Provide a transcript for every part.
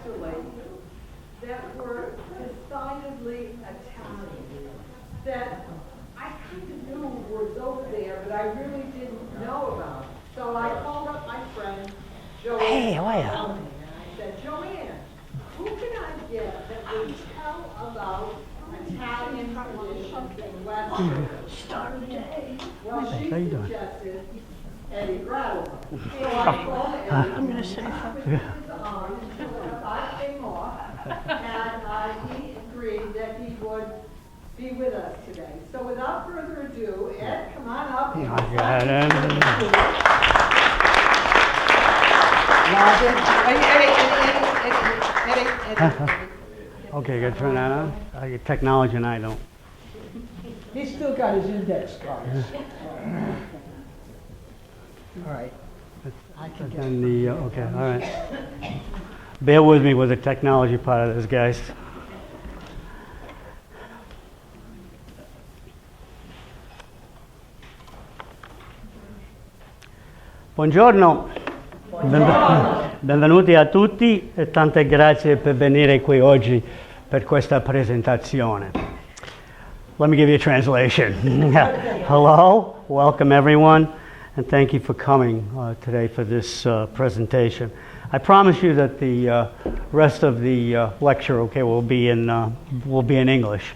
Westerly that were decidedly Italian, that I kind of knew was over there, but I really didn't know about. So I called up my friend, Joanne. Hey, how are you? And I said, Joanne, who can I get that would tell about Italian traditions in Westerly? Well, she suggested Eddie Bradley. So I called Eddie. I'm going to sit in front of his arm until the fight came off, and he agreed that he would be with us today. So without further ado, Ed, come on up. Eddie. Okay, got to turn that on. Your technology and I don't. He's still got his index cards. All right. I can get And okay, all right. Bear with me with the technology part of this, guys. Buongiorno. Benvenuti a tutti e tante grazie per venire qui oggi per questa presentazione. Let me give you a translation. Hello, welcome everyone, and thank you for coming today for this presentation. I promise you that the rest of the lecture, will be in English,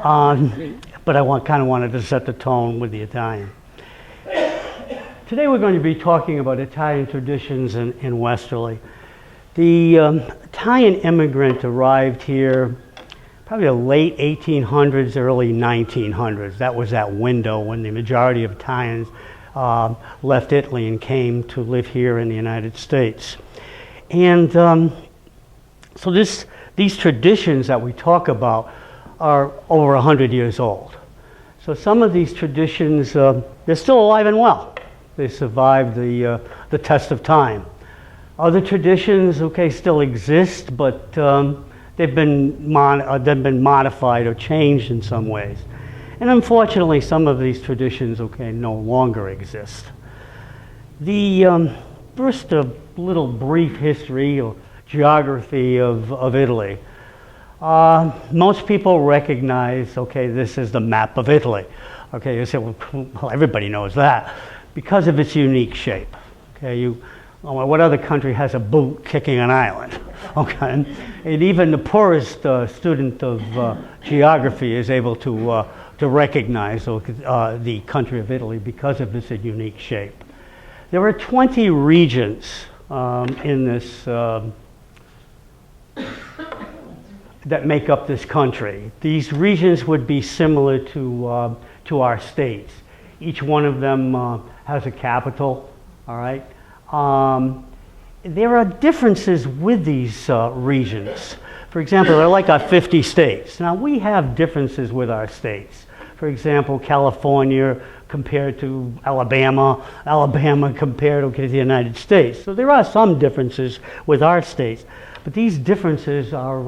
but I kind of wanted to set the tone with the Italian. Today we're going to be talking about Italian traditions in Westerly. The Italian immigrant arrived here probably the late 1800s, early 1900s. That was that window when the majority of Italians left Italy and came to live here in the United States. And so these traditions that we talk about are over 100 years old. So some of these traditions, they're still alive and well. They survived the test of time. Other traditions, still exist, but they've been modified or changed in some ways. And unfortunately, some of these traditions, no longer exist. The first little brief history or geography of Italy. Most people recognize, this is the map of Italy. You say, well, everybody knows that because of its unique shape. What other country has a boot kicking an island? And even the poorest student of geography is able to recognize the country of Italy because of its unique shape. There are 20 regions in this that make up this country. These regions would be similar to our states. Each one of them has a capital. All right. There are differences with these regions. For example, there are like 50 states. Now, we have differences with our states. For example, California compared to Alabama, Alabama compared to the United States. So there are some differences with our states, but these differences are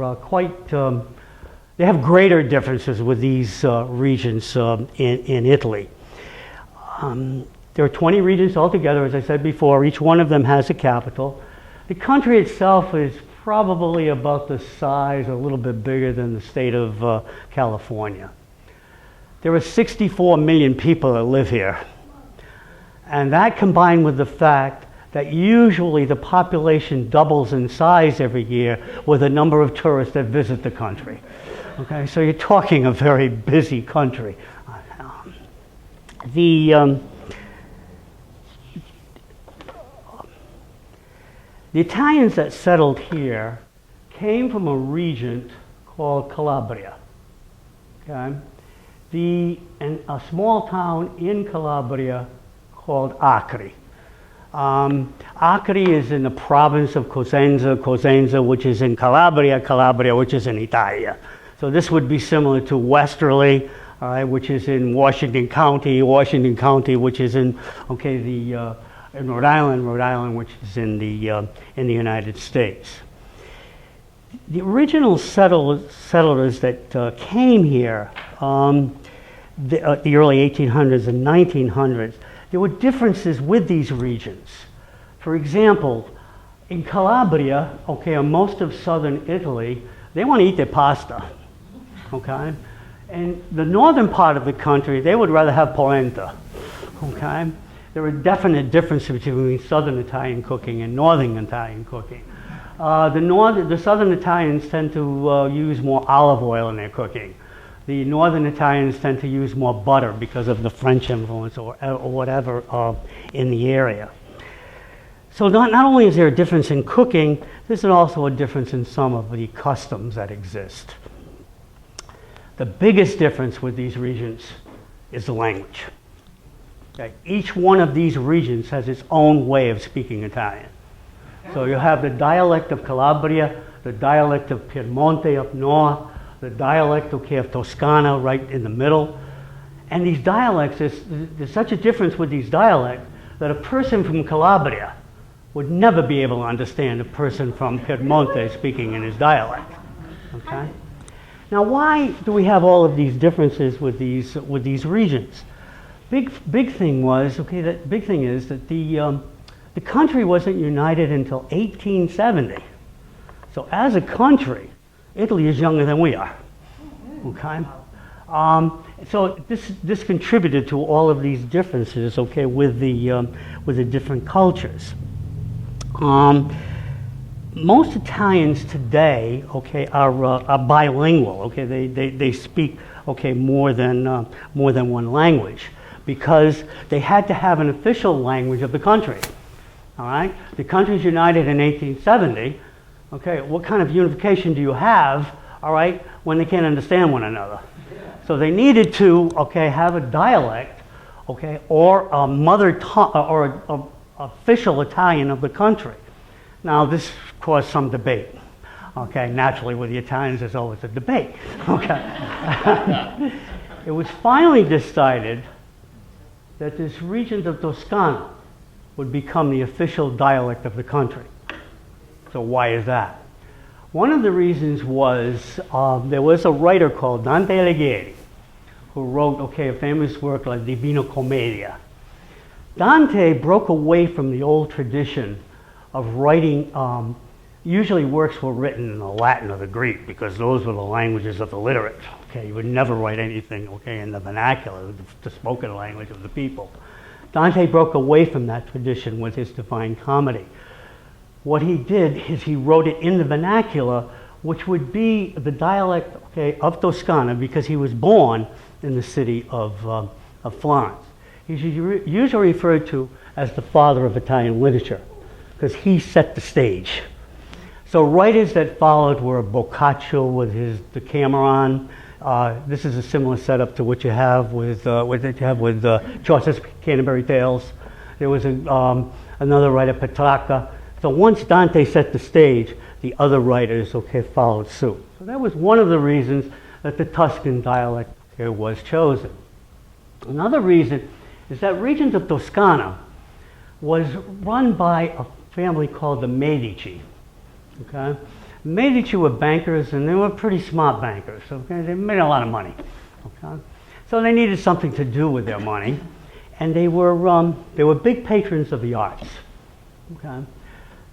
they have greater differences with these regions in Italy. There are 20 regions altogether, as I said before. Each one of them has a capital. The country itself is probably about the size, a little bit bigger than the state of California. There are 64 million people that live here. And that combined with the fact that usually the population doubles in size every year with the number of tourists that visit the country. So you're talking a very busy country. The Italians that settled here came from a region called Calabria. A small town in Calabria called Acri. Acri is in the province of Cosenza, which is in Calabria, which is in Italia. So this would be similar to Westerly, which is in Washington County, which is in in Rhode Island, which is in the United States. The original settlers that came here, the early 1800s and 1900s, there were differences with these regions. For example, in Calabria, okay, or most of southern Italy, they want to eat their pasta, okay? And the northern part of the country, they would rather have polenta, okay? There are definite differences between southern Italian cooking and northern Italian cooking. The southern Italians tend to use more olive oil in their cooking. The northern Italians tend to use more butter because of the French influence or whatever in the area. So not only is there a difference in cooking, there's also a difference in some of the customs that exist. The biggest difference with these regions is the language. Okay? Each one of these regions has its own way of speaking Italian. So you have the dialect of Calabria, the dialect of Piemonte up north, the dialect of Toscana right in the middle. And these dialects, there's such a difference with these dialects that a person from Calabria would never be able to understand a person from Piemonte speaking in his dialect. Okay? Now, why do we have all of these differences with these regions? Big thing is that the country wasn't united until 1870. So as a country, Italy is younger than we are. Okay? So this contributed to all of these differences, okay, with the different cultures. Most Italians today, okay, are bilingual. Okay, they speak, okay, more than one language because they had to have an official language of the country. All right, the country's united in 1870. Okay, what kind of unification do you have? All right, when they can't understand one another. So they needed to, okay, have a dialect, okay, or a mother tongue or a official Italian of the country. Now, this caused some debate. Okay, naturally, with the Italians, there's always a debate. Okay. It was finally decided that this region of Toscana would become the official dialect of the country. So why is that? One of the reasons was there was a writer called Dante Alighieri who wrote, okay, a famous work like Divina Commedia. Dante broke away from the old tradition of writing, usually works were written in the Latin or the Greek because those were the languages of the literate. Okay, you would never write anything, okay, in the vernacular, the spoken language of the people. Dante broke away from that tradition with his Divine Comedy. What he did is he wrote it in the vernacular, which would be the dialect, okay, of Toscana because he was born in the city of Florence. He's usually referred to as the father of Italian literature because he set the stage. So writers that followed were Boccaccio with his Decameron. This is a similar setup to what you have with Chaucer's Canterbury Tales. There was another writer, Petrarca. So once Dante set the stage, the other writers, okay, followed suit. So that was one of the reasons that the Tuscan dialect, okay, was chosen. Another reason is that region of Toscana was run by a family called the Medici. Okay? Medici were bankers, and they were pretty smart bankers. Okay? They made a lot of money. Okay? So they needed something to do with their money, and they were big patrons of the arts. Okay?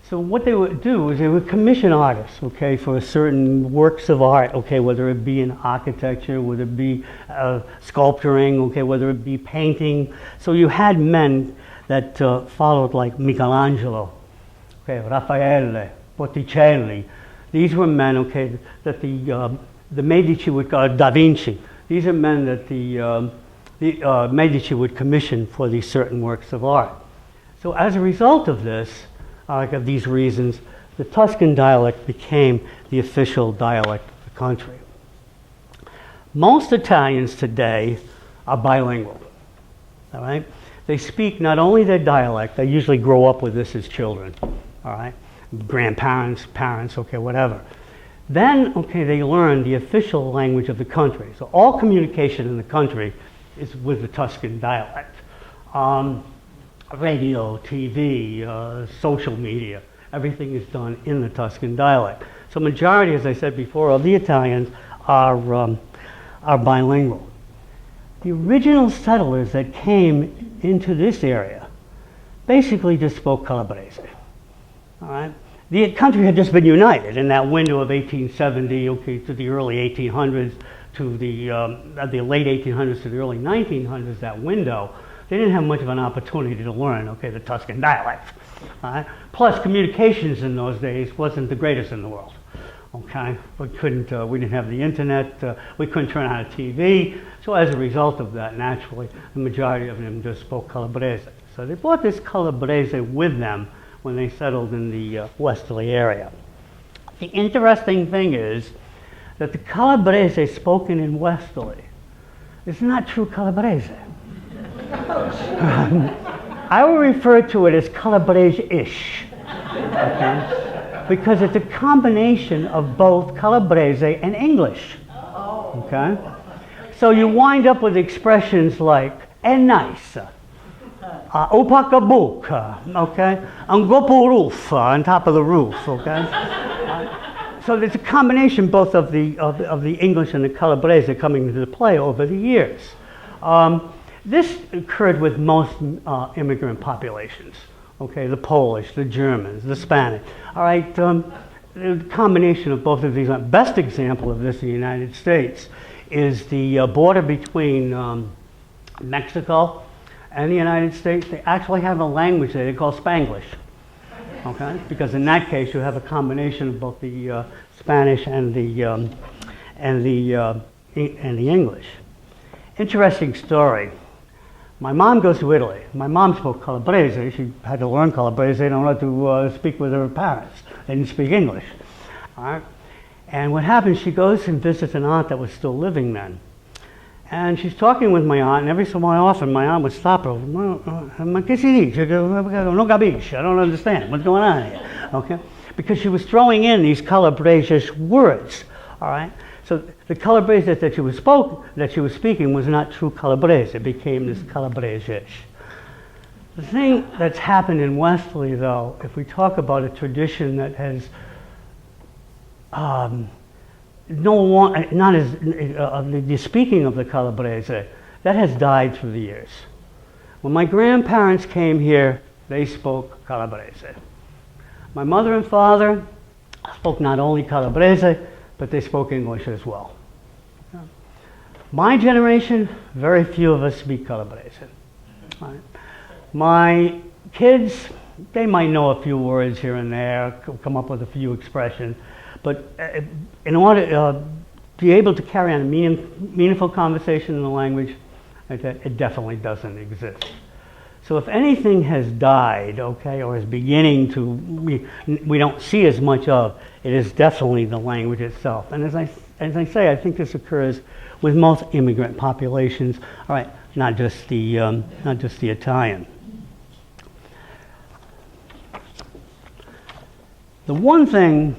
So what they would do is they would commission artists, okay, for certain works of art, okay, whether it be in architecture, whether it be sculpturing, okay, whether it be painting. So you had men that followed like Michelangelo, okay, Raffaele, Botticelli. These were men, okay, that the Medici would, Da Vinci. These are men that the Medici would commission for these certain works of art. So as a result of this, of these reasons, the Tuscan dialect became the official dialect of the country. Most Italians today are bilingual. All right? They speak not only their dialect, they usually grow up with this as children. All right? Grandparents, parents, okay, whatever. Then, okay, they learn the official language of the country. So all communication in the country is with the Tuscan dialect. Radio, TV, social media, everything is done in the Tuscan dialect. So majority, as I said before, of the Italians are bilingual. The original settlers that came into this area basically just spoke Calabrese. All right? the country had just been united in that window of 1870, okay, to the early 1800s, to the late 1800s to the early 1900s, that window. They didn't have much of an opportunity to learn, okay, the Tuscan dialect. Plus, communications in those days wasn't the greatest in the world. Okay, we didn't have the internet, we couldn't turn on a TV. So as a result of that, naturally, the majority of them just spoke Calabrese. So they brought this Calabrese with them when they settled in the Westerly area. The interesting thing is that the Calabrese spoken in Westerly is not true Calabrese. I will refer to it as Calabrese-ish, okay? Because it's a combination of both Calabrese and English, okay? So you wind up with expressions like "and nice," "opakabuk," okay, "and go po roof," on top of the roof, okay. So there's a combination both of the English and the Calabrese coming into play over the years. This occurred with most immigrant populations. Okay, the Polish, the Germans, the Spanish. All right, the combination of both of these. Best example of this in the United States is the border between Mexico and the United States. They actually have a language there they call Spanglish. Okay, because in that case you have a combination of both the Spanish and the English. Interesting story. My mom goes to Italy. My mom spoke Calabrese. She had to learn Calabrese in order to speak with her parents. They didn't speak English. All right? And what happens, she goes and visits an aunt that was still living then. And she's talking with my aunt, and every so often my aunt would stop her. "Ma che si dice? Non capisce. I don't understand. What's going on here?" Okay? Because she was throwing in these Calabrese words. All right? So the Calabrese that she was speaking was not true Calabrese. It became this Calabrese-ish. The thing that's happened in Westerly, though, if we talk about a tradition that has the speaking of the Calabrese, that has died through the years. When my grandparents came here, they spoke Calabrese. My mother and father spoke not only Calabrese, but they spoke English as well. My generation, very few of us speak Calabrese. Right? My kids, they might know a few words here and there, come up with a few expressions, but in order to be able to carry on a meaningful conversation in the language, it definitely doesn't exist. So if anything has died, okay, or is beginning to, we don't see as much of, it is definitely the language itself. And as I say, I think this occurs with most immigrant populations, all right, not just the Italian. The one thing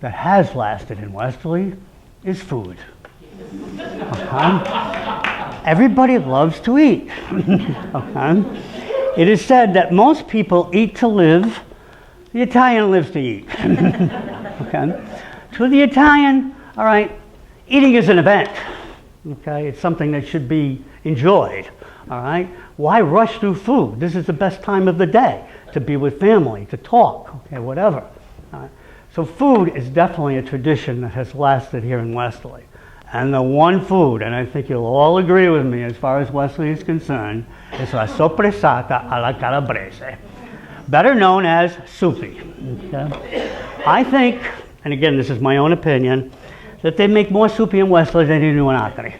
that has lasted in Westerly is food. Okay? Everybody loves to eat. Okay? It is said that most people eat to live. The Italian lives to eat. Okay? To the Italian, all right, eating is an event. Okay? It's something that should be enjoyed. All right? Why rush through food? This is the best time of the day to be with family, to talk, okay, whatever. All right? So food is definitely a tradition that has lasted here in Westerly. And the one food, and I think you'll all agree with me as far as Westerly is concerned, is la soppressata alla calabrese, better known as soupy. Okay? I think, and again this is my own opinion, that they make more soupy in Westerly than they do in Acre.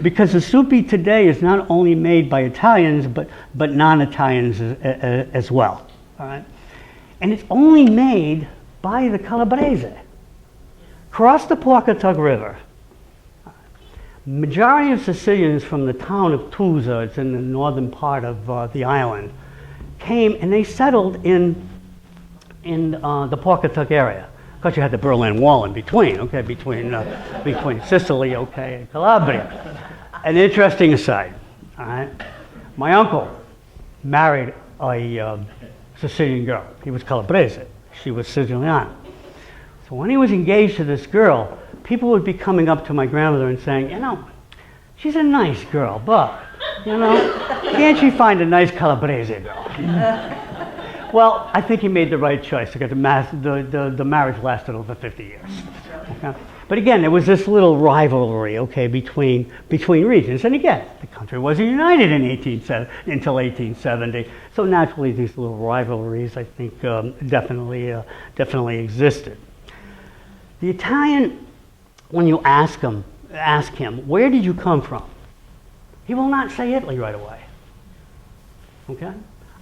Because the soupy today is not only made by Italians, but non-Italians as well. All right? And it's only made by the Calabrese. Cross the Pawcatuck River. Majority of Sicilians from the town of Tusa, it's in the northern part of the island, came and they settled in the Pawcatuck area. Of course, you had the Berlin Wall in between, okay, between Sicily, okay, and Calabria. An interesting aside, all right? My uncle married a Sicilian girl. He was Calabrese. She was Sicilian. So when he was engaged to this girl, people would be coming up to my grandmother and saying, you know, she's a nice girl, but, you know, can't she find a nice Calabrese girl? Well, I think he made the right choice because the marriage lasted over 50 years. Okay? But again, there was this little rivalry, okay, between regions. And again, the country wasn't united until 1870. So naturally, these little rivalries, I think, definitely existed. The Italian, when you ask him, where did you come from? He will not say Italy right away. Okay?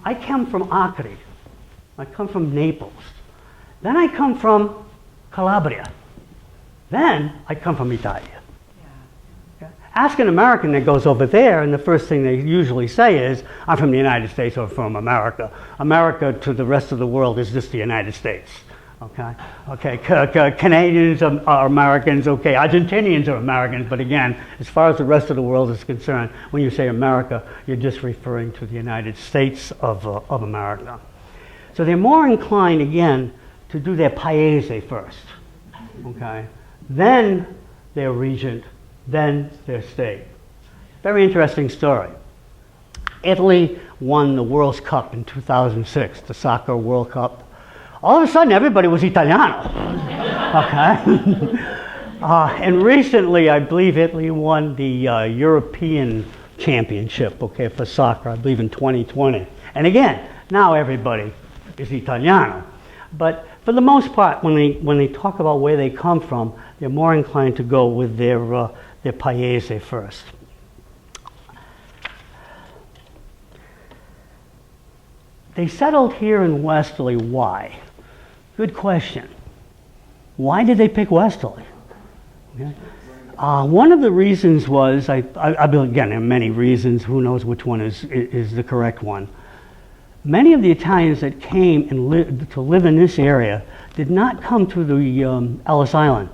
I come from Acre. I come from Naples. Then I come from Calabria. Then I come from Italia. Okay? Ask an American that goes over there, and the first thing they usually say is, I'm from the United States or from America. America to the rest of the world is just the United States. Okay, Canadians are Americans, okay, Argentinians are Americans, but again, as far as the rest of the world is concerned, when you say America, you're just referring to the United States of America. So they're more inclined, again, to do their paese first, okay? Then their region, then their state. Very interesting story. Italy won the World Cup in 2006, the Soccer World Cup. All of a sudden, everybody was Italiano, okay? And recently, I believe Italy won the European Championship, okay, for soccer, I believe in 2020. And again, now everybody is Italiano. But for the most part, when they talk about where they come from, they're more inclined to go with their paese first. They settled here in Westerly. Why? Good question. Why did they pick Westerly? Okay. One of the reasons was, again, there are many reasons, who knows which one is the correct one. Many of the Italians that came to live in this area did not come to the Ellis Island.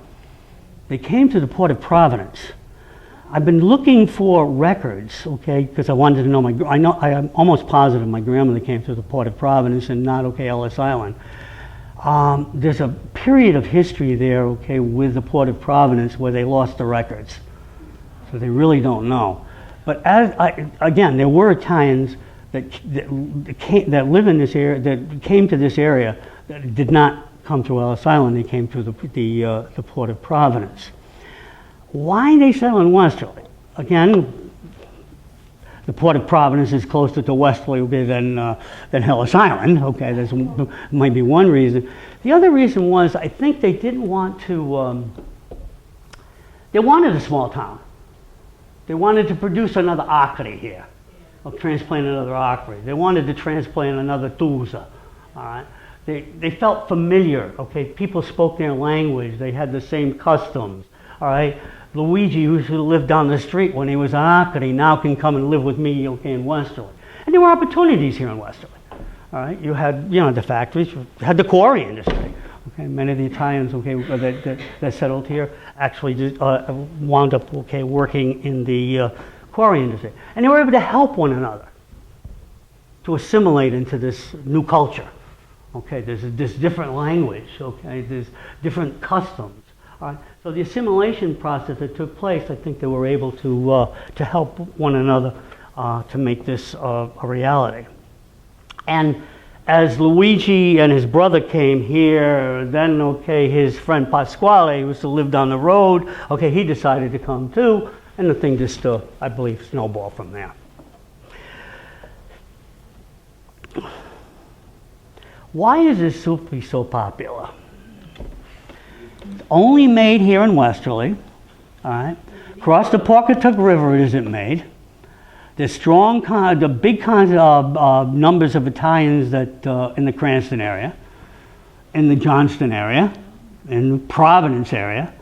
They came to the Port of Providence. I've been looking for records, okay, because I wanted to know I'm almost positive my grandmother came to the Port of Providence and not, okay, Ellis Island. There's a period of history there, okay, with the Port of Providence where they lost the records. So they really don't know. But again, there were Italians that live in this area, that came to this area, that did not come to Ellis Island. They came to the Port of Providence. Why they settle in Westerly? Again, the Port of Providence is closer to Westerly than Ellis Island. Okay, that might be one reason. The other reason was I think they didn't want to. They wanted a small town. They wanted to produce another Acre here, or transplant another Acre. They wanted to transplant another Tusa. All right. They felt familiar. Okay, people spoke their language. They had the same customs. All right. Luigi, who lived down the street when he was on Acre, now can come and live with me, okay, in Westerly. And there were opportunities here in Westerly. All right, you had, the factories, you had the quarry industry. Okay, many of the Italians, okay, that settled here actually wound up, okay, working in the quarry industry, and they were able to help one another to assimilate into this new culture. Okay, there's this different language. Okay, there's different customs. All right. So the assimilation process that took place, I think they were able to help one another to make this a reality. And as Luigi and his brother came here, then his friend Pasquale, who used to live down the road, he decided to come too, and the thing just, I believe, snowballed from there. Why is this soup so popular? It's only made here in Westerly, all right? Across the Pawcatuck River it isn't made. There's the big numbers of Italians that in the Cranston area, in the Johnston area, in the Providence area,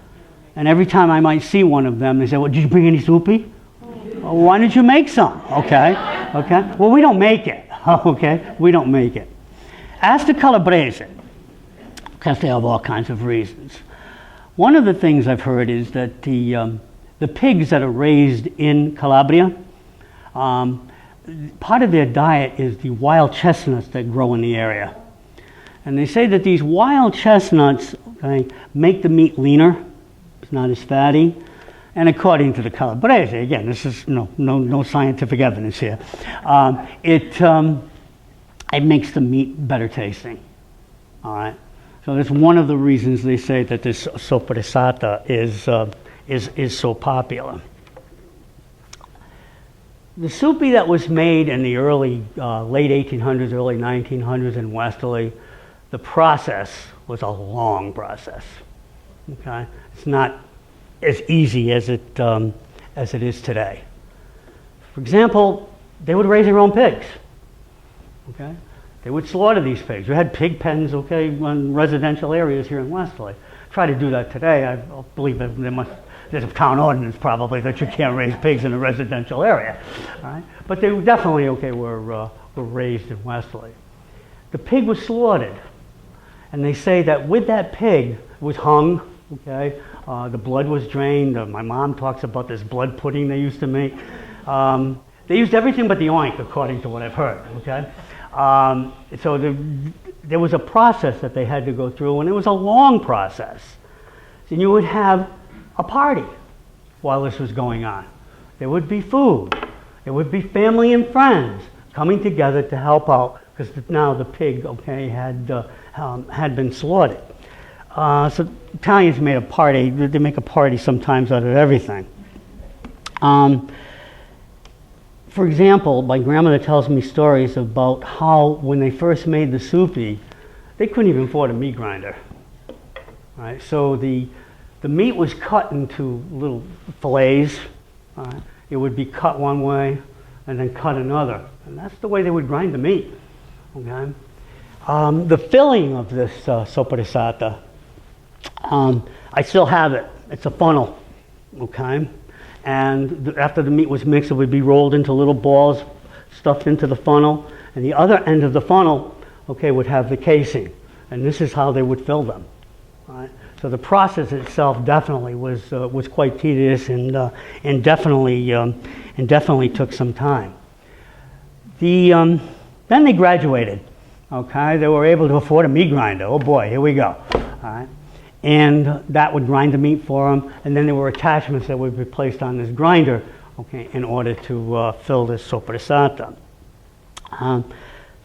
and every time I might see one of them, they say, well, did you bring any soupy? Well, why didn't you make some? Okay. Well, we don't make it, okay? We don't make it. As to Calabrese, because they have all kinds of reasons. One of the things I've heard is that the pigs that are raised in Calabria, part of their diet is the wild chestnuts that grow in the area. And they say that these wild chestnuts make the meat leaner, it's not as fatty. And according to the Calabrese, again, this is no scientific evidence here, it makes the meat better tasting. All right. So that's one of the reasons they say that this soppressata is so popular. The soupy that was made in the early, late 1800s, early 1900s in Westerly, the process was a long process. Okay, it's not as easy as it is today. For example, they would raise their own pigs. Okay, they would slaughter these pigs. We had pig pens, okay, in residential areas here in Westerly. Try to do that today. I believe that there's a town ordinance probably that you can't raise pigs in a residential area. All right, but they definitely were raised in Westerly. The pig was slaughtered, and they say that with that pig it was hung. Okay, the blood was drained. My mom talks about this blood pudding they used to make. They used everything but the oink, according to what I've heard. Okay, so there was a process that they had to go through, and it was a long process. And you would have a party while this was going on. There would be food. There would be family and friends coming together to help out, because now the pig, okay, had been slaughtered. So Italians made a party. They make a party sometimes out of everything. For example, my grandmother tells me stories about how when they first made the soupy, they couldn't even afford a meat grinder. Right? So the meat was cut into little fillets. It would be cut one way and then cut another. And that's the way they would grind the meat. Okay? The filling of this soppressata, I still have it. It's a funnel. Okay? And after the meat was mixed, it would be rolled into little balls, stuffed into the funnel. And the other end of the funnel, okay, would have the casing. And this is how they would fill them. Right? So the process itself definitely was quite tedious and definitely took some time. Then they graduated. Okay, they were able to afford a meat grinder. Oh boy, here we go. All right, and that would grind the meat for them. And then there were attachments that would be placed on this grinder, okay, in order to fill this soppressata.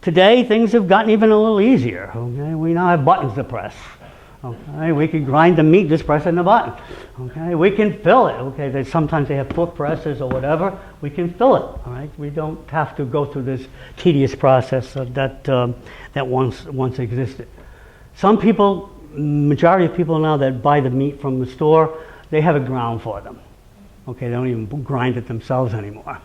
Today things have gotten even a little easier. Okay, we now have buttons to press. Okay, we can grind the meat just pressing the button. Okay, we can fill it. Okay, sometimes they have foot presses or whatever. We can fill it. All right, we don't have to go through this tedious process that once existed. Some people, majority of people now that buy the meat from the store, they have it ground for them. Okay, they don't even grind it themselves anymore.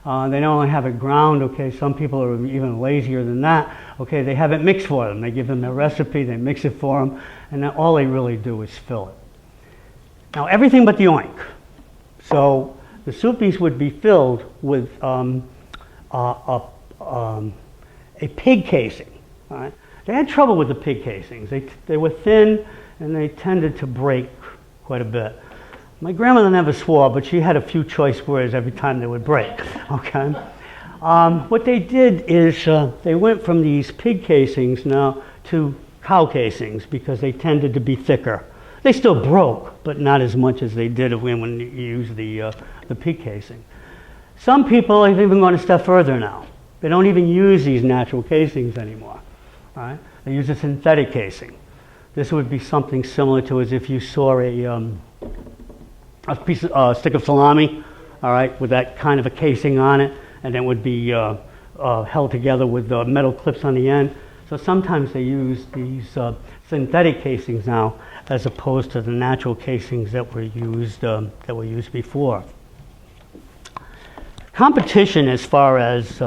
They don't only have it ground, okay, some people are even lazier than that. Okay, they have it mixed for them. They give them their recipe, they mix it for them, and then all they really do is fill it. Now, everything but the oink. So the soupies would be filled with a pig casing. All right? They had trouble with the pig casings. They were thin, and they tended to break quite a bit. My grandmother never swore, but she had a few choice words every time they would break. Okay, what they did is they went from these pig casings now to cow casings because they tended to be thicker. They still broke, but not as much as they did when you use the pig casing. Some people have even gone a step further now. They don't even use these natural casings anymore. All right? They use a synthetic casing. This would be something similar to as if you saw a piece of stick of salami, all right, with that kind of a casing on it, and it would be held together with metal clips on the end. So sometimes they use these synthetic casings now, as opposed to the natural casings that were used before. Competition, as far as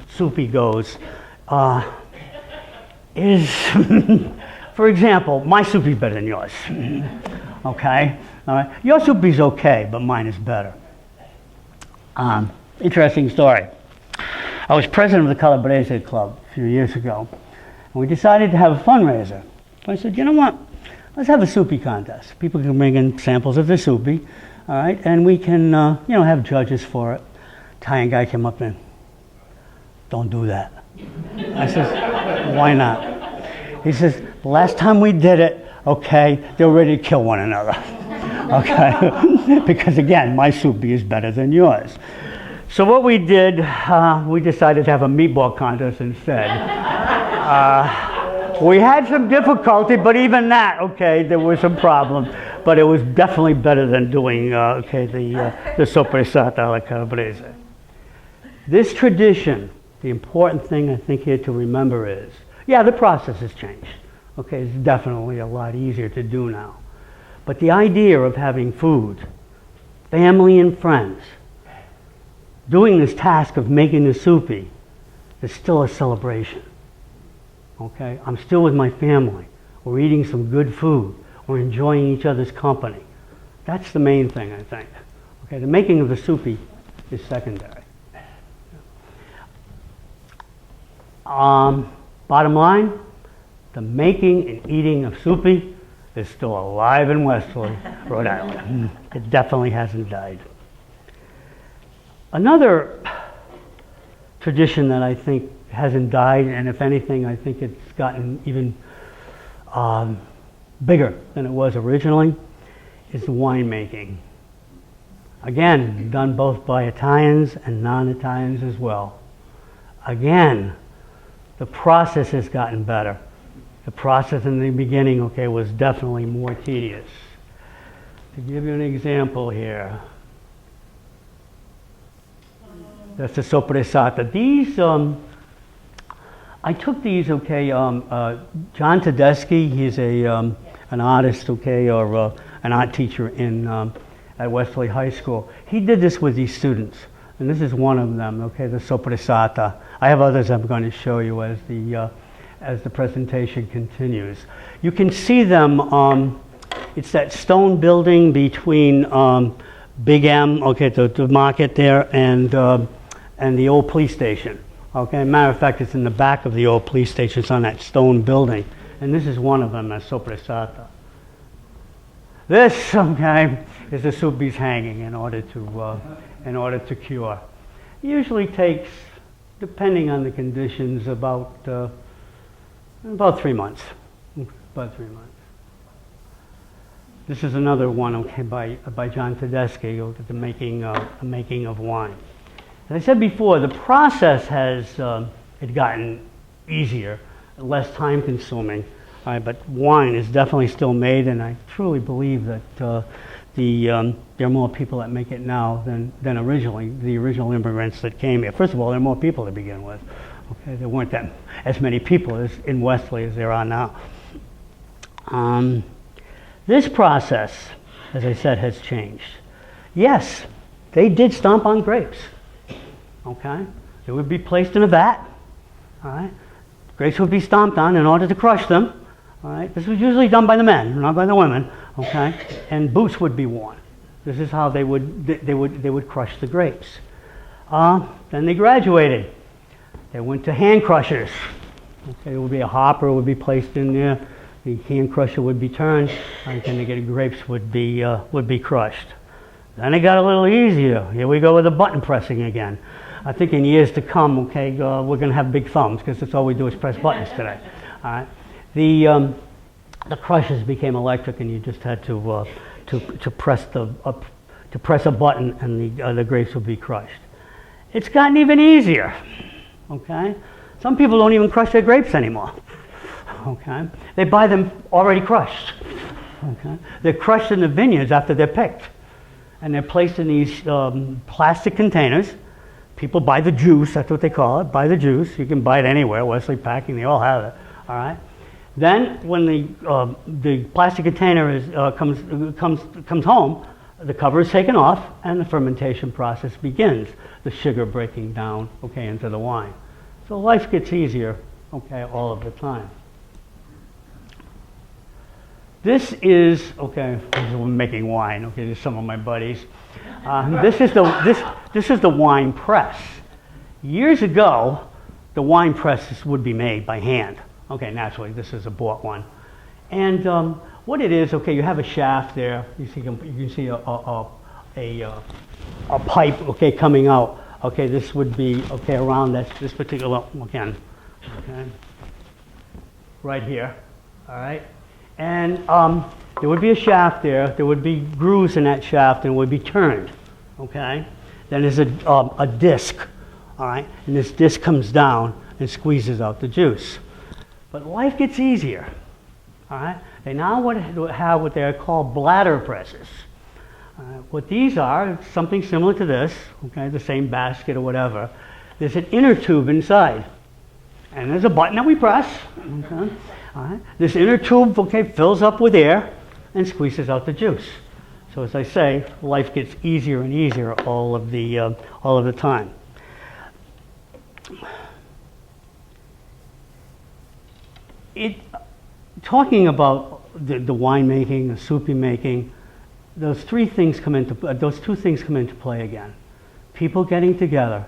soupy goes, is, for example, my soupy's better than yours. Okay, all right. Your soupy's okay, but mine is better. Interesting story. I was president of the Calabrese Club a few years ago, and we decided to have a fundraiser. So I said, you know what? Let's have a soupy contest. People can bring in samples of the soupy, all right, and we can, have judges for it. Italian guy came up and, don't do that. I says, why not? He says, the last time we did it, okay, they were ready to kill one another. Okay, because again, my soupy is better than yours. So what we did, we decided to have a meatball contest instead. We had some difficulty, but even that, okay, there were some problems. But it was definitely better than doing, the soppressata alla calabrese. This tradition, the important thing I think here to remember is, yeah, the process has changed. Okay, it's definitely a lot easier to do now. But the idea of having food, family and friends, doing this task of making the soupy is still a celebration. Okay, I'm still with my family. We're eating some good food. We're enjoying each other's company. That's the main thing, I think. Okay, the making of the soupy is secondary. Bottom line, the making and eating of soupy is still alive in Westerly, Rhode Island. It definitely hasn't died. Another tradition that I think hasn't died, and if anything, I think it's gotten even bigger than it was originally, is the winemaking. Again, done both by Italians and non-Italians as well. Again, the process has gotten better. The process in the beginning, okay, was definitely more tedious. To give you an example here, that's the soppressata. These, I took these, okay, John Tedeschi, he's an artist, okay, or an art teacher at Westerly High School. He did this with these students, and this is one of them, okay, the soppressata. I have others I'm going to show you as the presentation continues. You can see them, it's that stone building between Big M, okay, the market there, and the old police station. Okay, matter of fact, it's in the back of the old police station. It's on that stone building. And this is one of them, a soppressata. This, okay, is the soupy's hanging in order to cure. It usually takes, depending on the conditions, about 3 months. About 3 months. This is another one, okay, by John Tedeschi, the making of wine. As I said before, the process has gotten easier, less time consuming, but wine is definitely still made, and I truly believe that there are more people that make it now than originally, the original immigrants that came here. First of all, there are more people to begin with. Okay, there weren't as many people in Westerly as there are now. This process, as I said, has changed. Yes, they did stomp on grapes. Okay, they would be placed in a vat. All right, grapes would be stomped on in order to crush them. All right, this was usually done by the men, not by the women. Okay, and boots would be worn. This is how they would crush the grapes. Then they graduated. They went to hand crushers. Okay, it would be a hopper would be placed in there. The hand crusher would be turned, and then the grapes would be crushed. Then it got a little easier. Here we go with the button pressing again. I think in years to come, okay, we're going to have big thumbs because that's all we do is press buttons today. All right. The crushers became electric, and you just had to press a button, and the grapes would be crushed. It's gotten even easier. Okay. Some people don't even crush their grapes anymore. Okay. They buy them already crushed. Okay. They're crushed in the vineyards after they're picked, and they're placed in these plastic containers. People buy the juice, that's what they call it, buy the juice. You can buy it anywhere, Westerly Packing, they all have it, all right? Then when the plastic container comes home, the cover is taken off and the fermentation process begins. The sugar breaking down, okay, into the wine. So life gets easier, okay, all of the time. This is, okay, we're making wine, okay, this is some of my buddies. This is the wine press. Years ago, the wine presses would be made by hand. Okay, naturally, this is a bought one. And what it is, okay, you have a shaft there. You can see a pipe, okay, coming out. Okay, this would be, okay, around this particular, again, okay, right here, all right? And there would be a shaft there. There would be grooves in that shaft, and it would be turned, okay? Then there's a disc, all right? And this disc comes down and squeezes out the juice. But life gets easier, all right? They now have what they call bladder presses. What these are, something similar to this, okay, the same basket or whatever. There's an inner tube inside, and there's a button that we press. Okay, all right. This inner tube, okay, fills up with air and squeezes out the juice. So as I say, life gets easier and easier all of the time. Talking about the winemaking, the soup making, those two things come into play again. People getting together,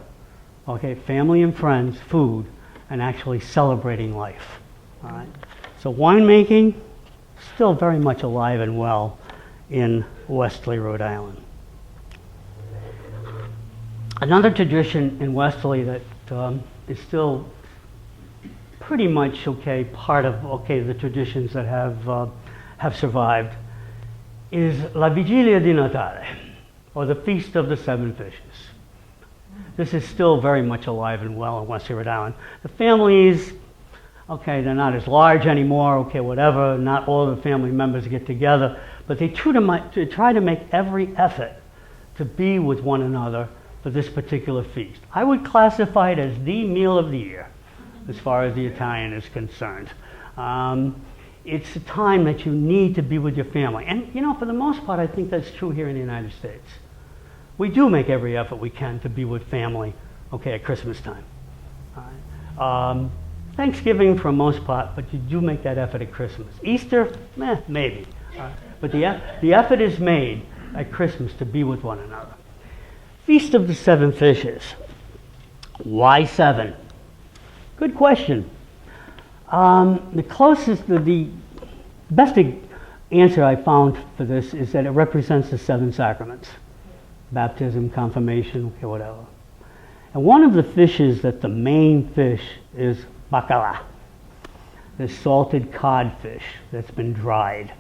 okay, family and friends, food, and actually celebrating life. All right. So winemaking, still very much alive and well in Westerly, Rhode Island. Another tradition in Westerly that is still pretty much part of the traditions that have survived is La Vigilia di Natale, or the Feast of the Seven Fishes. This is still very much alive and well in Westerly, Rhode Island. The families, they're not as large anymore, whatever, not all the family members get together, but they try to make every effort to be with one another for this particular feast. I would classify it as the meal of the year, as far as the Italian is concerned. It's a time that you need to be with your family. And, for the most part, I think that's true here in the United States. We do make every effort we can to be with family, at Christmas time. All right. Thanksgiving for the most part, but you do make that effort at Christmas. Easter, maybe. But the effort is made at Christmas to be with one another. Feast of the Seven Fishes. Why 7? Good question. The best answer I found for this is that it represents the 7 sacraments. Baptism, confirmation, whatever. And one of the fishes that the main fish is bacala, this salted codfish that's been dried.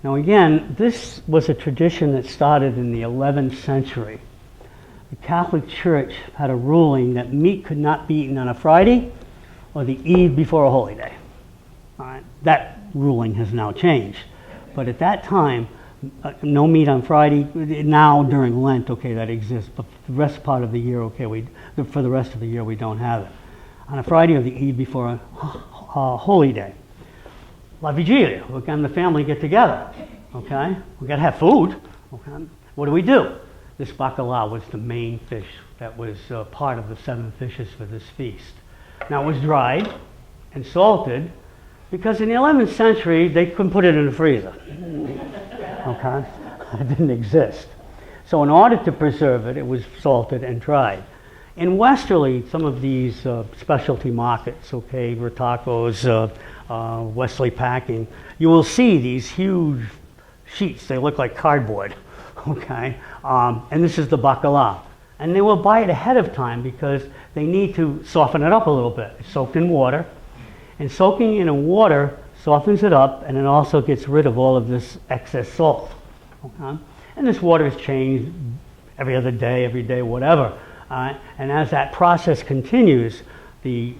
Now again, this was a tradition that started in the 11th century. The Catholic Church had a ruling that meat could not be eaten on a Friday or the eve before a holy day. All right. That ruling has now changed. But at that time, no meat on Friday. Now during Lent, that exists. But the rest part of the year, for the rest of the year, we don't have it. On a Friday or the eve before a holy day. La Vigilia, again, the family get together. We got to have food. What do? This bacala was the main fish that was part of the 7 fishes for this feast. Now it was dried and salted because in the 11th century they couldn't put it in the freezer. It didn't exist. So in order to preserve it, it was salted and dried. In Westerly, some of these specialty markets, Ritacos, Westerly Packing, you will see these huge sheets. They look like cardboard, and this is the bacala. And they will buy it ahead of time because they need to soften it up a little bit. It's soaked in water. And soaking it in water softens it up, and it also gets rid of all of this excess salt. And this water is changed every other day, every day, whatever. And as that process continues, the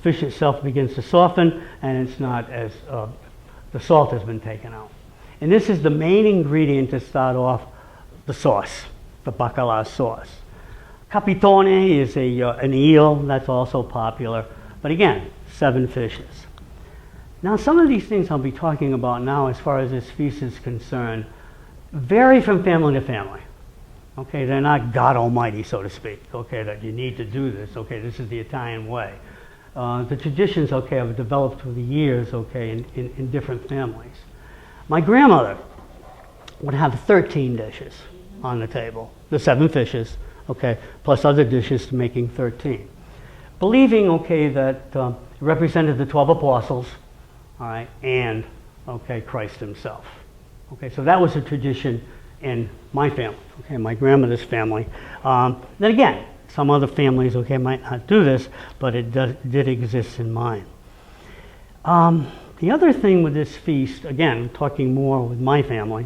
fish itself begins to soften, and it's not as, the salt has been taken out. And this is the main ingredient to start off the sauce, the bacala sauce. Capitone is an eel that's also popular, but again, 7 fishes. Now, some of these things I'll be talking about now as far as this feast is concerned vary from family to family. They're not God Almighty, so to speak, that you need to do this, this is the Italian way. The traditions, have developed through the years, in different families. My grandmother would have 13 dishes on the table, the 7 fishes, plus other dishes making 13. Believing, that it represented the 12 apostles, and, Christ himself. So that was a tradition in my family, my grandmother's family. Then again, some other families, might not do this, but it did exist in mine. The other thing with this feast, again, talking more with my family,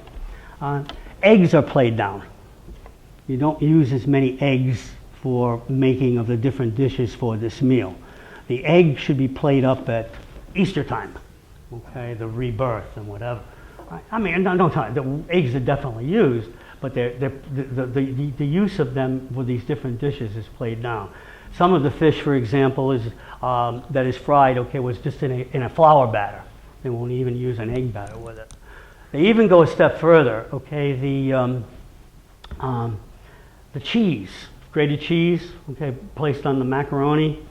eggs are played down. you don't use as many eggs for making of the different dishes for this meal. The egg should be played up at Easter time, okay, the rebirth and whatever. I mean, don't tell me, the eggs are definitely used, but the use of them with these different dishes is played down. Some of the fish, for example, that is fried, okay, was just in a flour batter. They won't even use an egg batter with it. They even go a step further, okay, the cheese, grated cheese, okay, placed on the macaroni,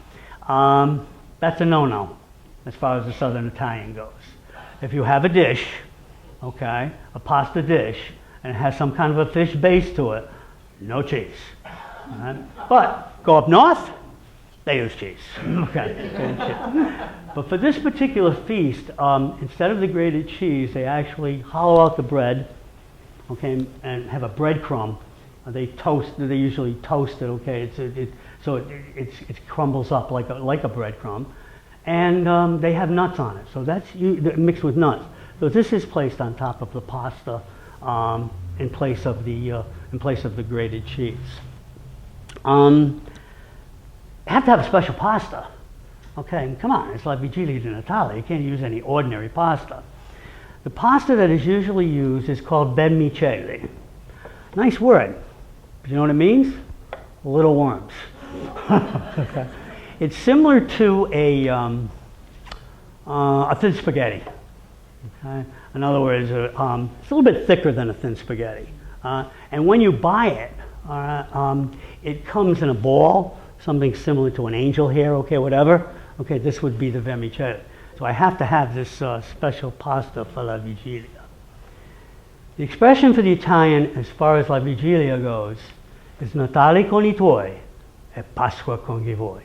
that's a no-no as far as the Southern Italian goes. If you have a dish, okay, a pasta dish, and it has some kind of a fish base to it, no cheese. All right? But go up north, they use cheese. Okay. But for this particular feast, instead of the grated cheese, they actually hollow out the bread, okay, and have a breadcrumb. They usually toast it, okay, so it crumbles up like a breadcrumb. And they have nuts on it, so that's mixed with nuts. So this is placed on top of the pasta in place of the grated cheese. You have to have a special pasta. Okay, come on, it's La Vigilia di Natale. You can't use any ordinary pasta. The pasta that is usually used is called vermicelli. Nice word. You know what it means? Little worms. Okay. It's similar to a thin spaghetti. Okay? In other words, it's a little bit thicker than a thin spaghetti. And when you buy it, it comes in a ball, something similar to an angel hair, okay, whatever. Okay, this would be the vermicelli. So I have to have this special pasta for La Vigilia. The expression for the Italian, as far as La Vigilia goes, is Natale con I tuoi e Pasqua con i voi.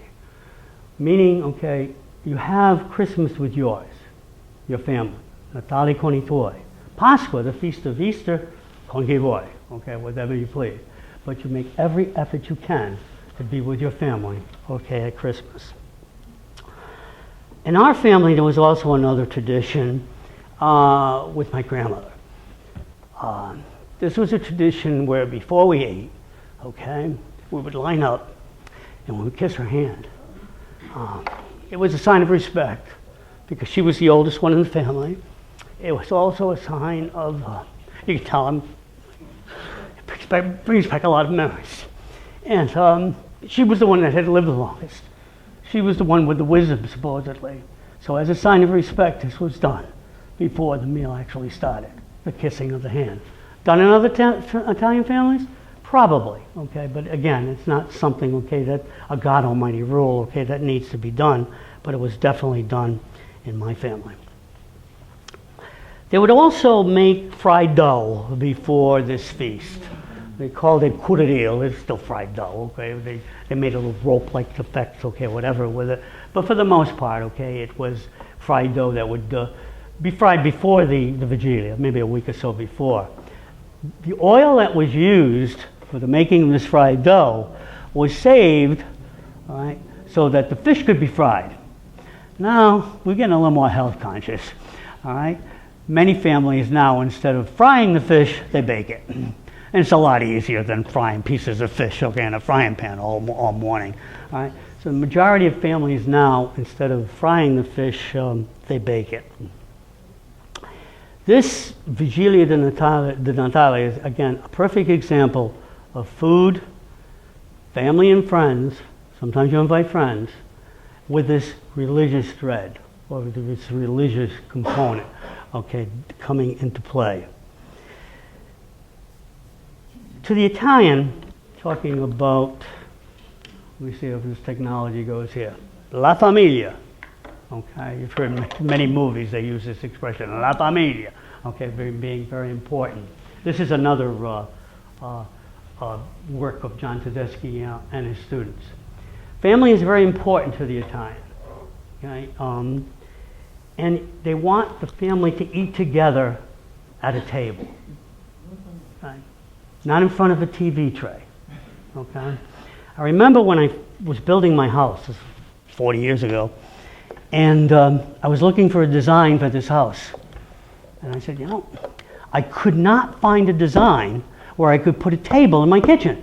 Meaning, okay, you have Christmas with your family. Natale con I tuoi. Pasqua, the feast of Easter, con i voi. Okay, whatever you please. But you make every effort you can to be with your family, okay, at Christmas. In our family, there was also another tradition with my grandmother. This was a tradition where before we ate, okay, we would line up and we would kiss her hand. It was a sign of respect because she was the oldest one in the family. It was also a sign of, you can tell it brings back a lot of memories. And she was the one that had lived the longest. She was the one with the wisdom, supposedly. So as a sign of respect, this was done before the meal actually started, the kissing of the hand. Done in other Italian families? Probably, okay, but again, it's not something, okay, that a God Almighty rule, okay, that needs to be done, but it was definitely done in my family. They would also make fried dough before this feast. They called it curaril. It's still fried dough, okay? They made a little rope-like effect, okay, whatever with it. But for the most part, okay, it was fried dough that would be fried before the Vigilia, maybe a week or so before. The oil that was used for the making of this fried dough was saved, all right, so that the fish could be fried. Now, we're getting a little more health conscious, all right? Many families now, instead of frying the fish, they bake it. And it's a lot easier than frying pieces of fish, okay, in a frying pan all morning, all right? So the majority of families now, instead of frying the fish, they bake it. This Vigilia di Natale is, again, a perfect example of food, family and friends, sometimes you invite friends, with this religious thread, or this religious component, okay, coming into play. To the Italian, talking about, let me see if this technology goes here, La Famiglia. Okay, you've heard many movies, they use this expression, La Famiglia, okay, being very important. This is another work of John Tedeschi and his students. Family is very important to the Italian, okay? And they want the family to eat together at a table, okay? Not in front of a TV tray, okay? I remember when I was building my house, 40 years ago, and I was looking for a design for this house. And I said, you know, I could not find a design where I could put a table in my kitchen.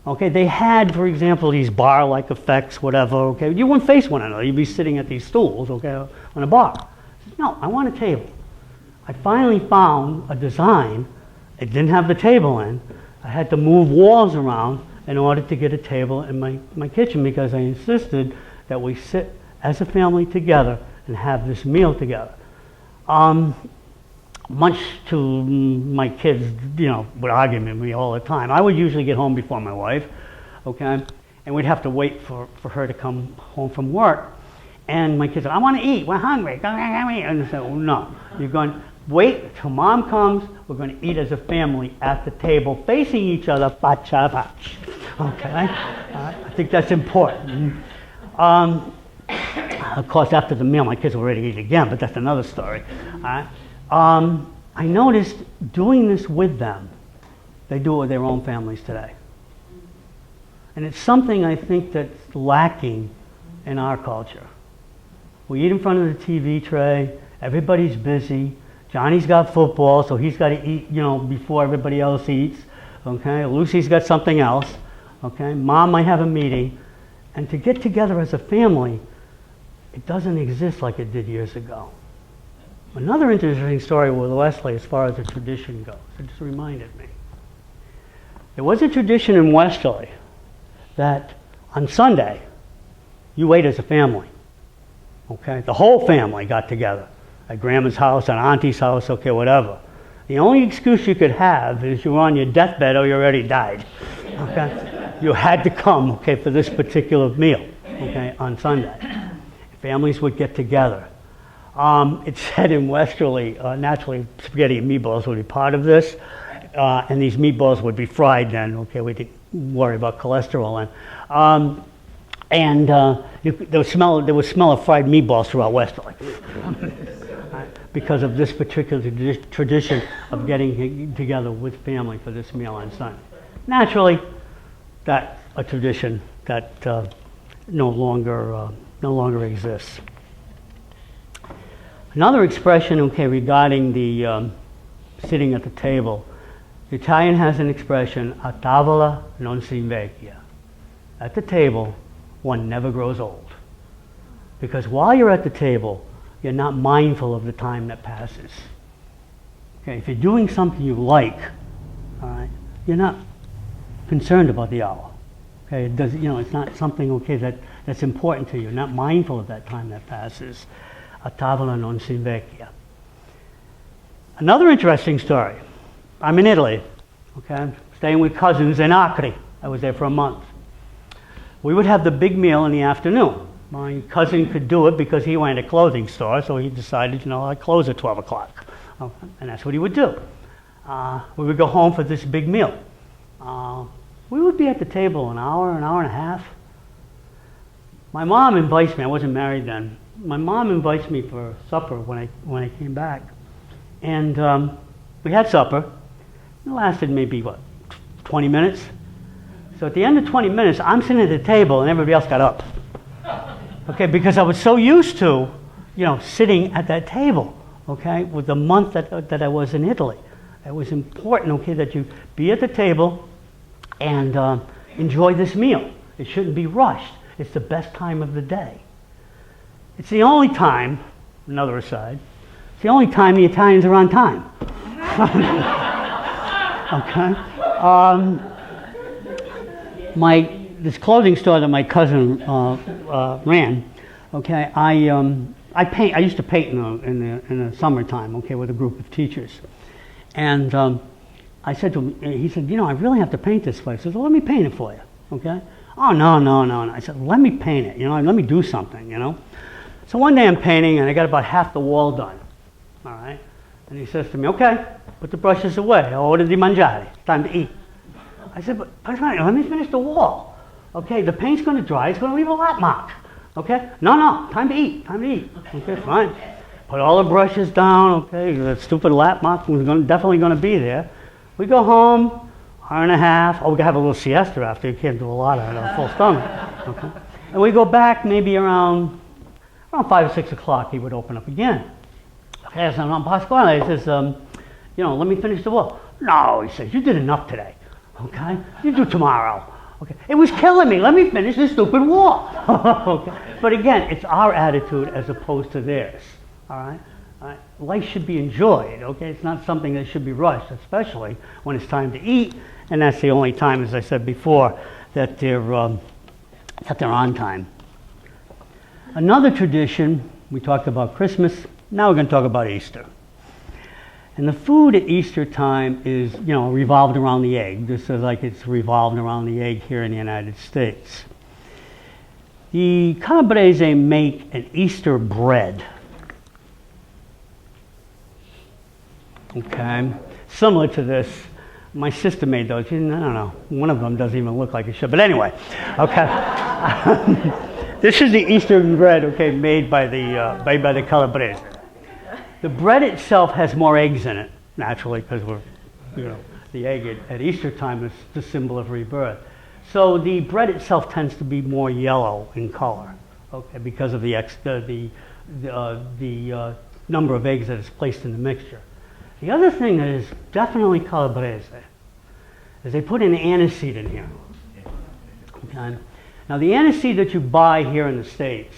Okay, they had, for example, these bar-like effects, whatever, okay? You wouldn't face one another. You'd be sitting at these stools, okay, on a bar. I said, no, I want a table. I finally found a design. It didn't have the table in. I had to move walls around in order to get a table in my kitchen because I insisted that we sit as a family together and have this meal together. Much to my kids, would argue with me all the time. I would usually get home before my wife, okay? And we'd have to wait for her to come home from work. And my kids said, I want to eat, we're hungry. And I said, well, no, you're going to wait till mom comes, we're going to eat as a family at the table, facing each other, okay? I think that's important. Of course, after the meal, my kids were ready to eat again, but that's another story. I noticed doing this with them, they do it with their own families today. And it's something I think that's lacking in our culture. We eat in front of the TV tray, everybody's busy, Johnny's got football, so he's got to eat, before everybody else eats, okay? Lucy's got something else, okay? Mom might have a meeting, and to get together as a family, it doesn't exist like it did years ago. Another interesting story with Westerly as far as the tradition goes, it just reminded me. There was a tradition in Westerly that on Sunday, you ate as a family, okay? The whole family got together at grandma's house, at auntie's house, okay, whatever. The only excuse you could have is you were on your deathbed or you already died, okay? You had to come, okay, for this particular meal, okay, on Sunday. Families would get together. It's said in Westerly, naturally, spaghetti and meatballs would be part of this, and these meatballs would be fried then, okay, we didn't worry about cholesterol then. There was smell of fried meatballs throughout Westerly. Because of this particular tradition of getting together with family for this meal on Sunday. Naturally, that's a tradition that no longer exists. Another expression, okay, regarding the sitting at the table, the Italian has an expression, a tavola non si invecchia. At the table, one never grows old. Because while you're at the table, you're not mindful of the time that passes. Okay, if you're doing something you like, all right, you're not concerned about the hour. Okay, it does, it's not something, okay, that's important to you. You're not mindful of that time that passes. A tavola non si invecchia. Another interesting story. I'm in Italy, okay, staying with cousins in Acre. I was there for a month. We would have the big meal in the afternoon. My cousin could do it because he went to a clothing store, so he decided, I'd close at 12 o'clock. Okay. And that's what he would do. We would go home for this big meal. We would be at the table an hour and a half. My mom invites me, I wasn't married then. My mom invites me for supper when I came back. And we had supper. It lasted maybe, 20 minutes? So at the end of 20 minutes, I'm sitting at the table and everybody else got up. Okay, because I was so used to, sitting at that table, okay, with the month that I was in Italy. It was important, okay, that you be at the table and enjoy this meal. It shouldn't be rushed. It's the best time of the day. It's the only time, another aside, it's the only time the Italians are on time. Okay. This clothing store that my cousin ran, okay, I paint. I used to paint in the summertime, okay, with a group of teachers. And I said to him, he said, I really have to paint this place. I said, well, let me paint it for you, okay? Oh, no. I said, let me paint it, let me do something, So one day I'm painting and I got about half the wall done, all right? And he says to me, okay, put the brushes away. Ora di mangiare, time to eat. I said, but let me finish the wall. Okay, the paint's going to dry. It's going to leave a lap mark. Okay? No, time to eat. Okay, fine. Put all the brushes down. Okay, the stupid lap mark was definitely going to be there. We go home, hour and a half. Oh, we got to have a little siesta after. You can't do a lot on a full stomach. Okay? And we go back maybe around 5 or 6 o'clock. He would open up again. Okay, so I'm Pasquale. He says, let me finish the wall. No, he says, you did enough today, okay? You do tomorrow, okay? It was killing me. Let me finish this stupid war, okay? But again, it's our attitude as opposed to theirs, all right? All right? Life should be enjoyed, okay? It's not something that should be rushed, especially when it's time to eat, and that's the only time, as I said before, that they're on time. Another tradition, we talked about Christmas, now we're going to talk about Easter. And the food at Easter time is, revolved around the egg, just as like it's revolved around the egg here in the United States. The Calabrese make an Easter bread. Okay, similar to this. My sister made those. I don't know. One of them doesn't even look like it should. But anyway, okay. This is the Easter bread, okay, made by the Calabrese. The bread itself has more eggs in it, naturally, because the egg at Easter time is the symbol of rebirth. So the bread itself tends to be more yellow in color, okay, because of the number of eggs that is placed in the mixture. The other thing that is definitely Calabrese is they put an aniseed in here. Okay? Now the aniseed that you buy here in the States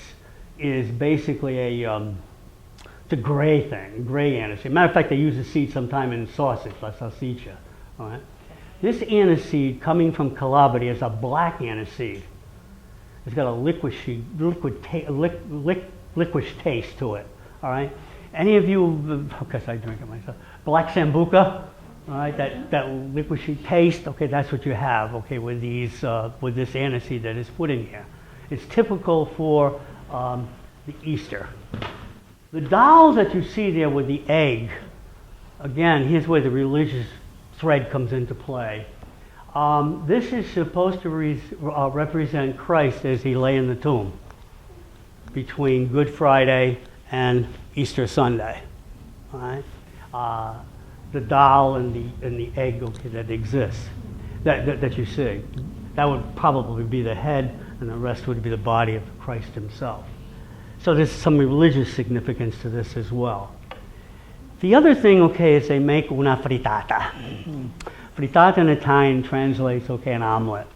is basically it's a gray thing, gray aniseed. Matter of fact, they use the seed sometime in sausage, la salsicha. All right? This aniseed coming from Calabria is a black aniseed. It's got a liquish taste to it. All right. Any of you, because I drink it myself, black sambuca, all right, that liquishy taste, okay, that's what you have, okay, with this aniseed that is put in here. It's typical for the Easter. The dolls that you see there with the egg, again, here's where the religious thread comes into play. This is supposed to represent Christ as he lay in the tomb between Good Friday and Easter Sunday. All right? The doll and the egg, okay, that exists, that you see, that would probably be the head, and the rest would be the body of Christ himself. So there's some religious significance to this as well. The other thing, okay, is they make una frittata. Frittata in Italian translates, okay, an omelet.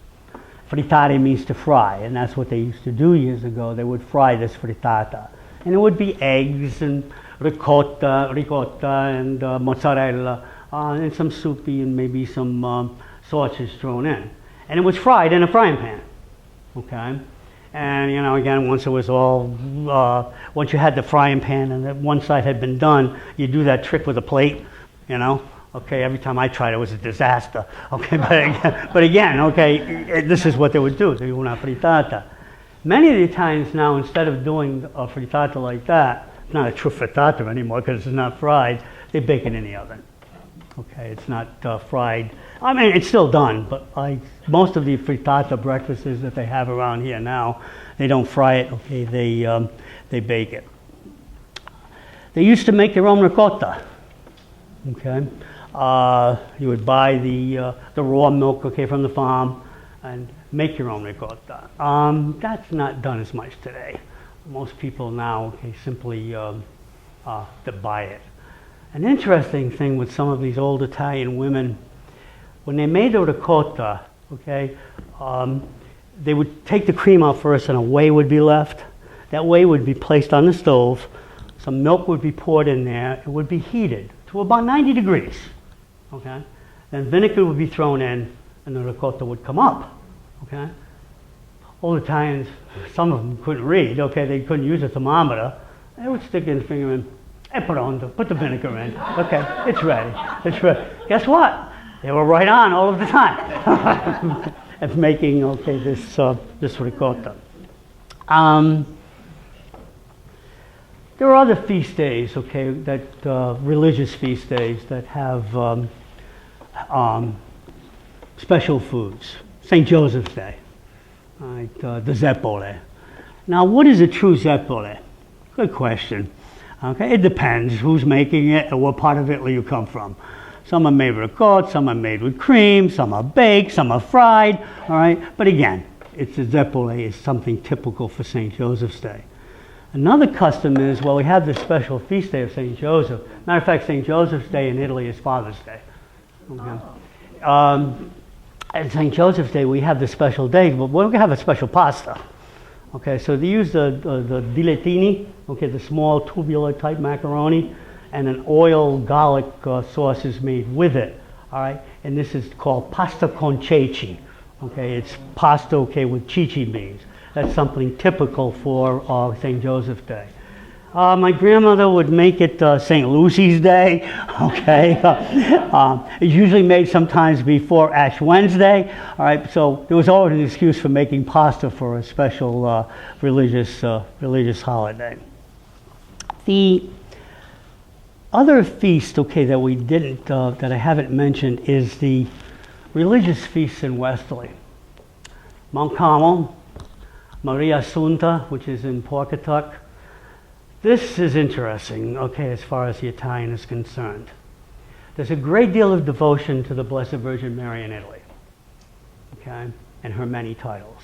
Frittare means to fry, and that's what they used to do years ago. They would fry this frittata. And it would be eggs and ricotta and mozzarella, and some soupy and maybe some sausage thrown in. And it was fried in a frying pan, okay? And, again, once it was all, once you had the frying pan and that one side had been done, you do that trick with a plate, Okay, every time I tried it was a disaster. Okay, but again, okay, this is what they would do. They do una frittata. Many of the Italians now, instead of doing a frittata like that, it's not a true frittata anymore because it's not fried, they bake it in the oven. Okay, it's not fried. I mean, it's still done, but most of the frittata breakfasts that they have around here now, they don't fry it, okay, they bake it. They used to make their own ricotta, okay? You would buy the raw milk, okay, from the farm and make your own ricotta. That's not done as much today. Most people now, okay, simply buy it. An interesting thing with some of these old Italian women, when they made the ricotta, okay, they would take the cream out first and a whey would be left. That whey would be placed on the stove. Some milk would be poured in there. It would be heated to about 90 degrees, okay? Then vinegar would be thrown in and the ricotta would come up, okay? Old Italians, some of them couldn't read, okay? They couldn't use a thermometer. They would stick their finger in, put the vinegar in. Okay, it's ready. It's ready. Guess what? They were right on all of the time of making, okay, this ricotta. There are other feast days, okay, that religious feast days that have special foods. St. Joseph's Day, right, the zeppole. Now, what is a true zeppole? Good question. Okay, it depends who's making it and what part of Italy you come from. Some are made with ricotta, some are made with cream, some are baked, some are fried, all right? But again, it's a zeppole is something typical for St. Joseph's Day. Another custom is, well, we have this special feast day of St. Joseph. Matter of fact, St. Joseph's Day in Italy is Father's Day. Okay. At St. Joseph's Day, we have the special day, but we're going to have a special pasta. Okay, so they use the dilettini, okay, the small tubular type macaroni, and an oil garlic sauce is made with it. All right, and this is called pasta con ceci. Okay, it's pasta, okay, with chichi beans. That's something typical for St. Joseph's Day. My grandmother would make it St. Lucy's Day, okay? It's usually made sometimes before Ash Wednesday, all right? So there was always an excuse for making pasta for a special religious holiday. The other feast, okay, that we didn't, that I haven't mentioned is the religious feasts in Westerly. Mount Carmel, Maria Assunta, which is in Pawcatuck. This is interesting, okay, as far as the Italian is concerned. There's a great deal of devotion to the Blessed Virgin Mary in Italy, okay, and her many titles.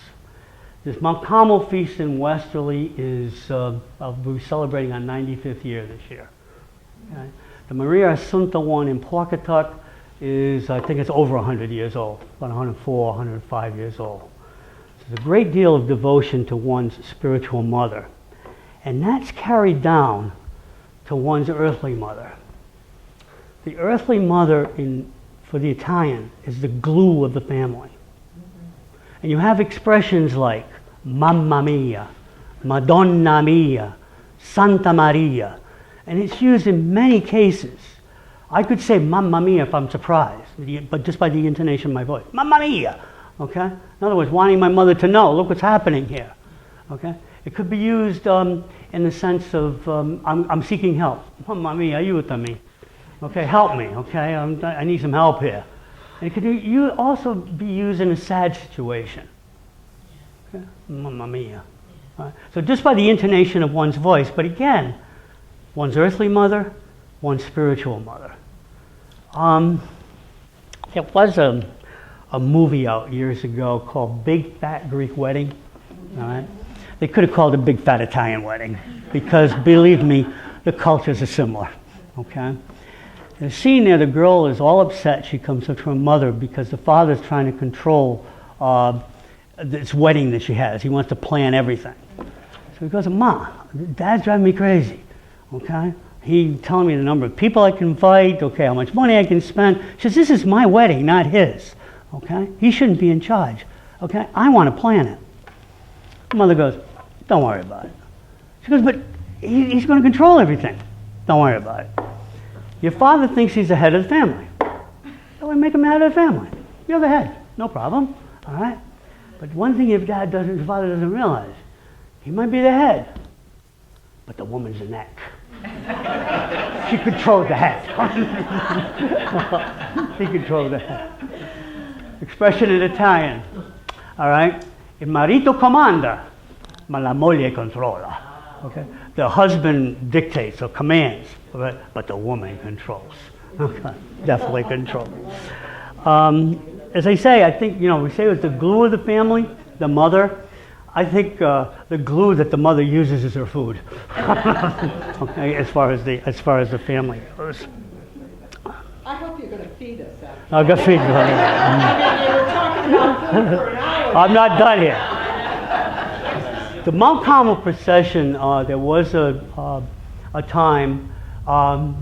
This Mount Carmel feast in Westerly is, we're celebrating our 95th year this year. Okay. The Maria Assunta one in Pawcatuck is, I think it's over 100 years old, about 104, 105 years old. So there's a great deal of devotion to one's spiritual mother. And that's carried down to one's earthly mother. The earthly mother for the Italian is the glue of the family. And you have expressions like Mamma mia, Madonna mia, Santa Maria. And it's used in many cases. I could say Mamma mia if I'm surprised, but just by the intonation of my voice. Mamma mia, okay? In other words, wanting my mother to know, look what's happening here, okay? It could be used in the sense of, I'm seeking help. Mamma mia, aiutami. Okay, help me, okay? I need some help here. And it could also be used in a sad situation. Okay? Mamma mia. Right? So just by the intonation of one's voice, but again, one's earthly mother, one's spiritual mother. There was a movie out years ago called Big Fat Greek Wedding. All right? They could have called it Big Fat Italian Wedding because, believe me, the cultures are similar, okay? The scene there, the girl is all upset. She comes up to her mother because the father's trying to control this wedding that she has. He wants to plan everything. So he goes, Ma, Dad's driving me crazy, okay? He's telling me the number of people I can invite, okay, how much money I can spend. She says, this is my wedding, not his, okay? He shouldn't be in charge, okay? I want to plan it. The mother goes, don't worry about it. She goes, but he's going to control everything. Don't worry about it. Your father thinks he's the head of the family. So we make him the head of the family. You're the head. No problem. All right? But one thing your father doesn't realize, he might be the head, but the woman's the neck. She controls the head. He controls the head. Expression in Italian. All right? Il marito comanda, ma la moglie controlla. Okay? The husband dictates or commands, but the woman controls. Okay? Definitely controls. As I say, I think, we say it's the glue of the family, the mother. I think the glue that the mother uses is her food. Okay, as far as the family goes. I hope you're going to feed us after. I'll go feed you. I mean, you were talking about food for an hour. I'm not done here. The Mount Carmel procession, there was a time,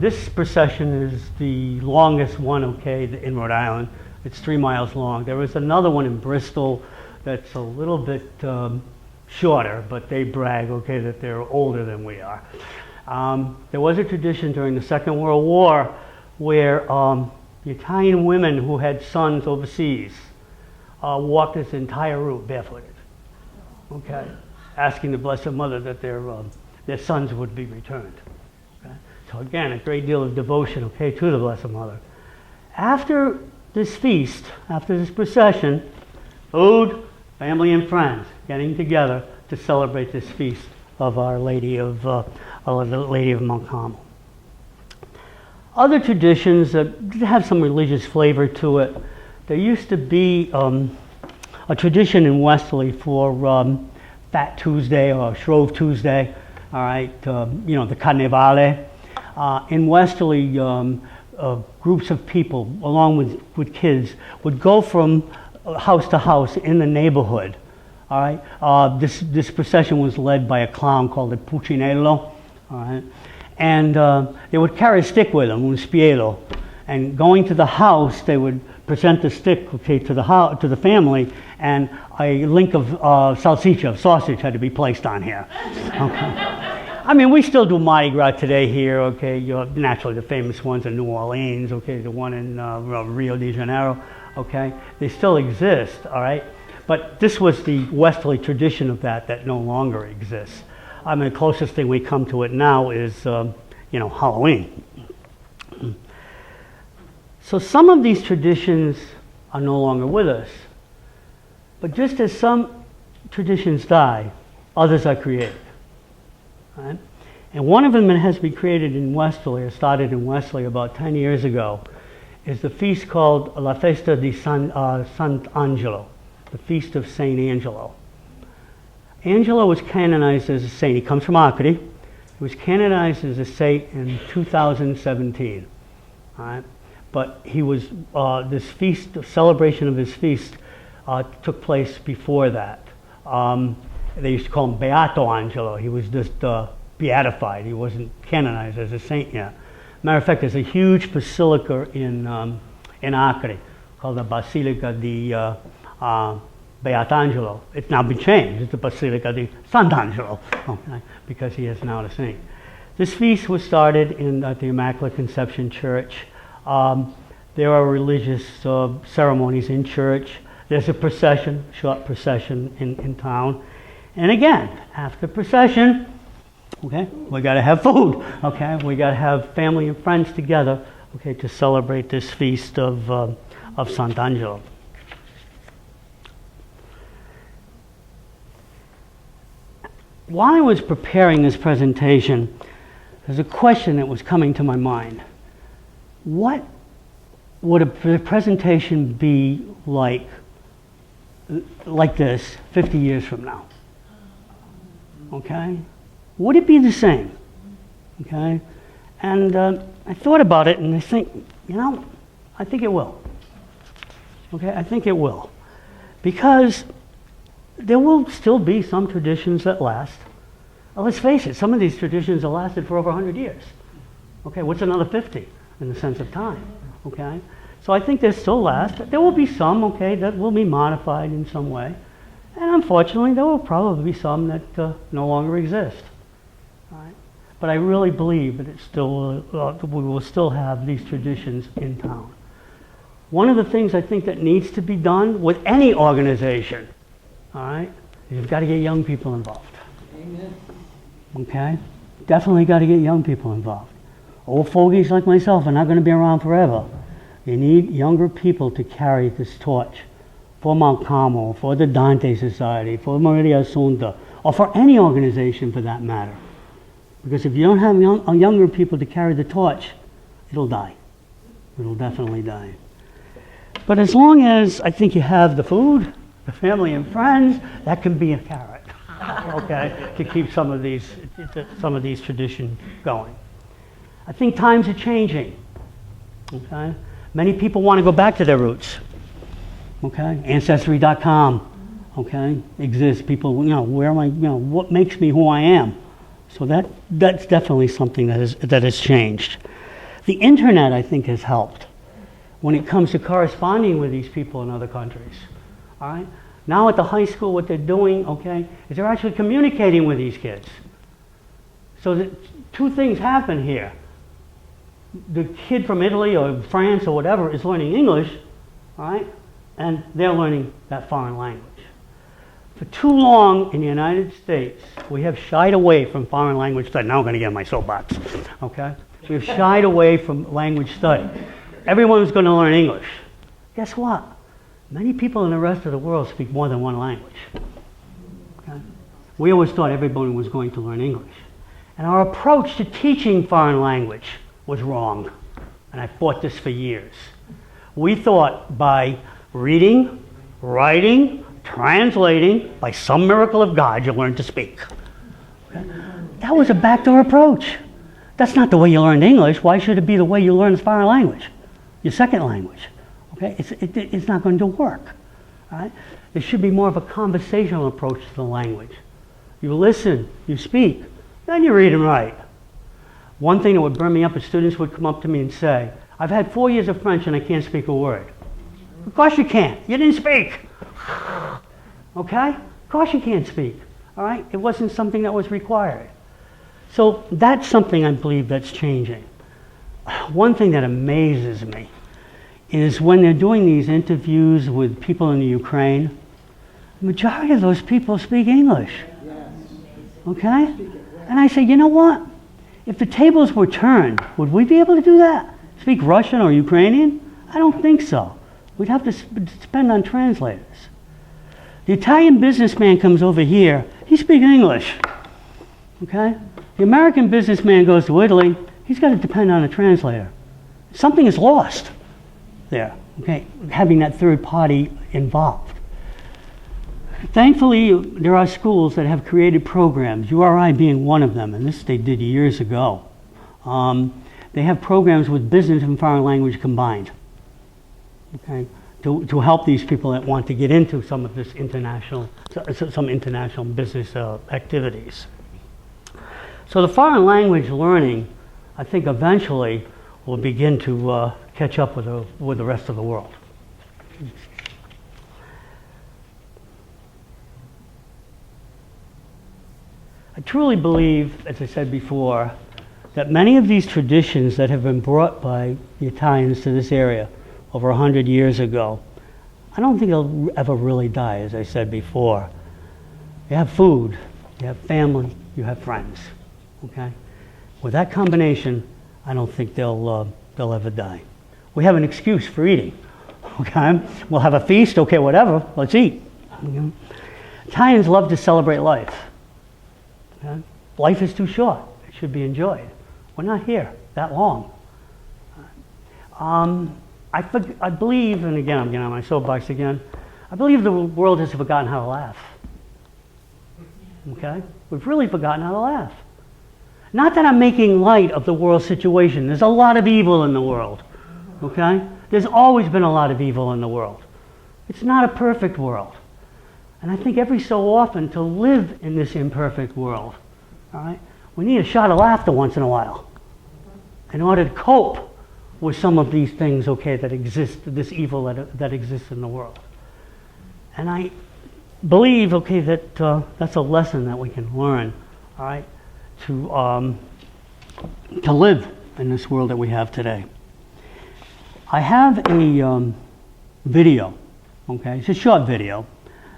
this procession is the longest one, okay, in Rhode Island. It's 3 miles long. There was another one in Bristol that's a little bit shorter, but they brag, okay, that they're older than we are. There was a tradition during the Second World War where the Italian women who had sons overseas walked this entire route barefooted, okay, asking the Blessed Mother that their sons would be returned. Okay? So again, a great deal of devotion, okay, to the Blessed Mother. After this feast, after this procession, food, family and friends getting together to celebrate this feast of Our Lady of Mount Carmel. Other traditions that have some religious flavor to it. There used to be a tradition in Westerly for Fat Tuesday or Shrove Tuesday, all right, the Carnevale. In Westerly, groups of people, along with kids, would go from house to house in the neighborhood. All right, this procession was led by a clown called the Puccinello. All right, and they would carry a stick with them, un spielo, and going to the house, they would present the stick, okay, to the family, and a link of salsicha, sausage, had to be placed on here. Okay. I mean, we still do Mardi Gras today here, okay. Naturally, the famous ones in New Orleans, okay, the one in Rio de Janeiro, okay. They still exist, all right. But this was the Westerly tradition of that no longer exists. I mean, the closest thing we come to it now is, Halloween. So some of these traditions are no longer with us. But just as some traditions die, others are created. Right? And one of them that has been created in Westerly, or started in Westerly about 10 years ago, is the feast called La Festa di Sant'Angelo, the Feast of Saint Angelo. Angelo was canonized as a saint. He comes from Acre. He was canonized as a saint in 2017. All right? But he was, this feast, the celebration of his feast took place before that. They used to call him Beato Angelo. He was just beatified. He wasn't canonized as a saint yet. Matter of fact, there's a huge basilica in Acre called the Basilica di Beatangelo. It's now been changed. It's the Basilica di Sant'Angelo, okay, because he is now the saint. This feast was started at the Immaculate Conception Church. There are religious ceremonies in church. There's a procession, short procession in town. And again, after procession, okay, we got to have food. Okay, we got to have family and friends together, okay, to celebrate this feast of Sant'Angelo. While I was preparing this presentation, there's a question that was coming to my mind. What would a presentation be like this 50 years from now? Okay? Would it be the same? Okay? And I thought about it and I think, I think it will. Okay? I think it will. Because there will still be some traditions that last. Well, let's face it, some of these traditions have lasted for over 100 years. Okay, what's another 50 in the sense of time? Okay? So I think they still last. There will be some, okay, that will be modified in some way. And unfortunately, there will probably be some that no longer exist. All right? But I really believe that we will still have these traditions in town. One of the things I think that needs to be done with any organization, all right, is you've got to get young people involved. Amen. Okay? Definitely got to get young people involved. Old fogies like myself are not going to be around forever. You need younger people to carry this torch for Mount Carmel, for the Dante Society, for Maria Assunta, or for any organization for that matter. Because if you don't have younger people to carry the torch, it'll die. It'll definitely die. But as long as I think you have the food, the family and friends, that can be a carrot, okay, to keep some of these traditions going. I think times are changing. Okay, many people want to go back to their roots. Okay, Ancestry.com, okay, exists. People, where am I? What makes me who I am? So that's definitely something that has changed. The internet, I think, has helped when it comes to corresponding with these people in other countries. All right. Now at the high school, what they're doing, okay, is they're actually communicating with these kids. So that two things happen here. The kid from Italy or France or whatever is learning English, all right, and they're learning that foreign language. For too long in the United States, we have shied away from foreign language study. Now I'm going to get my soapbox, okay? We've shied away from language study. Everyone's going to learn English. Guess what? Many people in the rest of the world speak more than one language. Okay? We always thought everybody was going to learn English. And our approach to teaching foreign language was wrong. And I fought this for years. We thought by reading, writing, translating, by some miracle of God, you learn to speak. Okay? That was a backdoor approach. That's not the way you learned English. Why should it be the way you learn a foreign language, your second language? Okay, it's not going to work. All right? There should be more of a conversational approach to the language. You listen, you speak, then you read and write. One thing that would burn me up is students would come up to me and say, I've had 4 years of French and I can't speak a word. Of course you can't. You didn't speak. Okay? Of course you can't speak. All right? It wasn't something that was required. So that's something I believe that's changing. One thing that amazes me is when they're doing these interviews with people in the Ukraine, the majority of those people speak English. Okay? And I say, you know what? If the tables were turned, would we be able to do that? Speak Russian or Ukrainian? I don't think so. We'd have to depend on translators. The Italian businessman comes over here, he's speaking English. Okay? The American businessman goes to Italy, he's got to depend on a translator. Something is lost there, okay, having that third party involved. Thankfully, there are schools that have created programs, URI being one of them, and this they did years ago. They have programs with business and foreign language combined, okay, to help these people that want to get into some of this international business activities. So the foreign language learning, I think eventually will begin to catch up with the rest of the world. I truly believe, as I said before, that many of these traditions that have been brought by the Italians to this area over 100 years ago, I don't think they'll ever really die, as I said before. You have food, you have family, you have friends, okay? With that combination, I don't think they'll ever die. We have an excuse for eating, okay? We'll have a feast, okay, whatever, let's eat. Okay? Italians love to celebrate life. Okay? Life is too short. It should be enjoyed. We're not here that long. I believe, and again, I'm getting on my soapbox again, I believe the world has forgotten how to laugh. Okay? We've really forgotten how to laugh. Not that I'm making light of the world situation. There's a lot of evil in the world. Okay? There's always been a lot of evil in the world. It's not a perfect world. And I think every so often to live in this imperfect world, all right, we need a shot of laughter once in a while in order to cope with some of these things, okay, that exist, this evil that exists in the world. And I believe, okay, that that's a lesson that we can learn, all right, to live in this world that we have today. I have a video, okay, it's a short video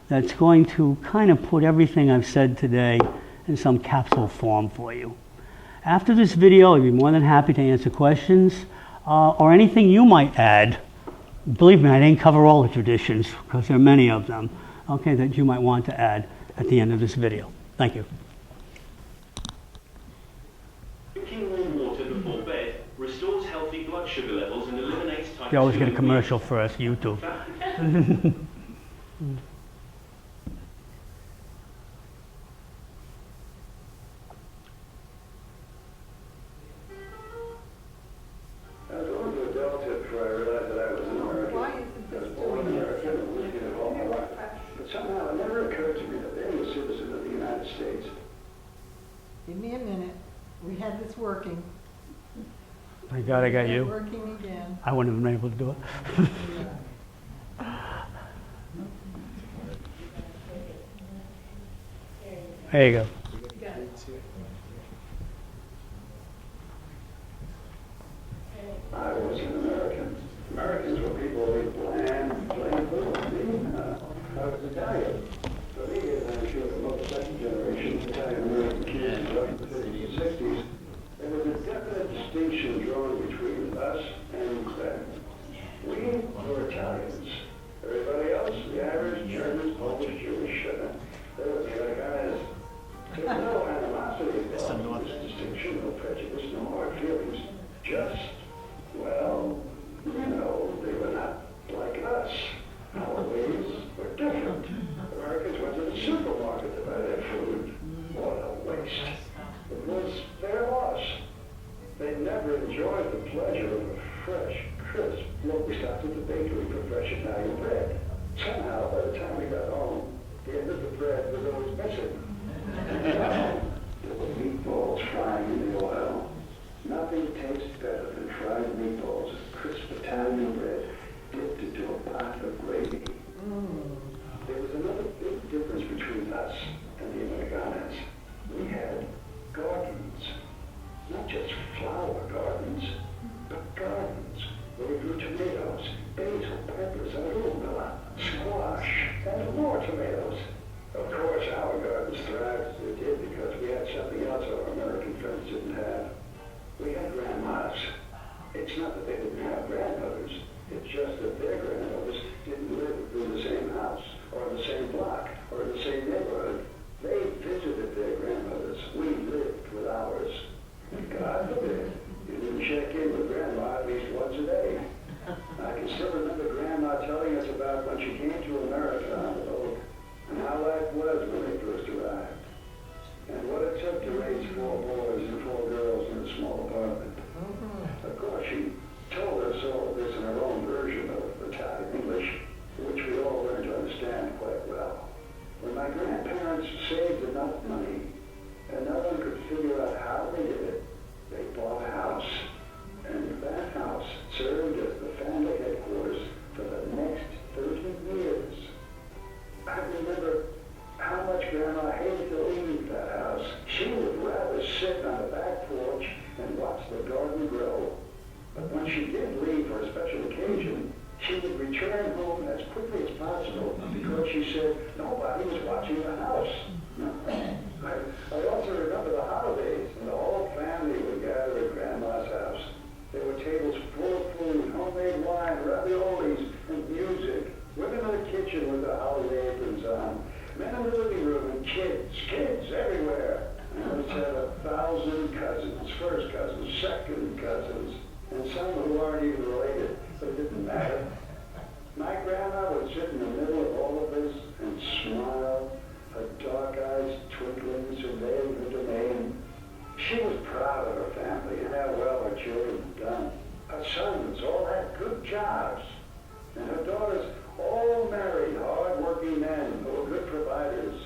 that's going to kind of put everything I've said today in some capsule form for you. After this video, I'd be more than happy to answer questions or anything you might add. Believe me, I didn't cover all the traditions because there are many of them, okay, that you might want to add at the end of this video. Thank you. Drinking warm water before bed restores healthy blood sugar levels and eliminates type 2. You always get a commercial for us, YouTube. Give me a minute. We had this working. Thank God I got you. Working again. I wouldn't have been able to do it. There you go. I was an American. Americans were people who ate bland, plain food. I was Italian. For me, and I'm sure for most second-generation Italian-American kids up in the 50s and 60s, there was a definite distinction drawn between us and them. We were Italians. Everybody else, the Irish, Germans, Polish, Jewish, they were the other guys. There was no animosity involved, this distinction, no prejudice, no hard feelings. Just, well, they were not like us. Our ways were different. Americans went to the supermarket to buy their food. What a waste. It was their loss. stopped at the bakery for fresh Italian bread. Somehow, by the time we got home, the end of the bread was always missing. There were meatballs frying in the oil. Nothing tastes better than fried meatballs with crisp Italian bread dipped into a pot of gravy. There was another big difference between us and the Americanas. We had gardens. Not just flower gardens, but gardens where we grew tomatoes, basil, peppers, arugula, squash, and more tomatoes. Of course, our gardens thrived as they did because we had something else our American friends didn't have. We had grandmas. It's not that they didn't have grandmothers. It's just that their grandmothers didn't live in the same house, or in the same block, or in the same neighborhood. They visited their grandmothers. We lived with ours. God forbid, you didn't check in with Grandma at least once a day. I can still remember Grandma telling us about when she came to America on the boat, and how life was when they first arrived, and what it took to raise 4 boys and 4 girls in a small apartment. Of course, she told us all of this in her own version of Italian English, which we all learned to understand quite well. When my grandparents saved enough money, and no one could figure out how they did it, they bought a house. And that house served as the family headquarters for the next 30 years. I remember how much Grandma hated to leave that house. She would rather sit on the back porch and watch the garden grow. But when she did leave for a special occasion, she would return home as quickly as possible because she said nobody was watching the house. I also remember the holidays when the whole family would gather at Grandma's house. There were tables full of food, homemade wine, raviolis, and music. Women in the kitchen with their holiday aprons on. Men in the living room and kids everywhere. I always had 1,000 cousins, first cousins, second cousins, and some who aren't even related, but it didn't matter. My grandma would sit in the middle of all of this and smile, her dark eyes twinkling, surveying her domain. She was proud of her family and how well her children had done. Her sons all had good jobs, and her daughters all married hard-working men who were good providers.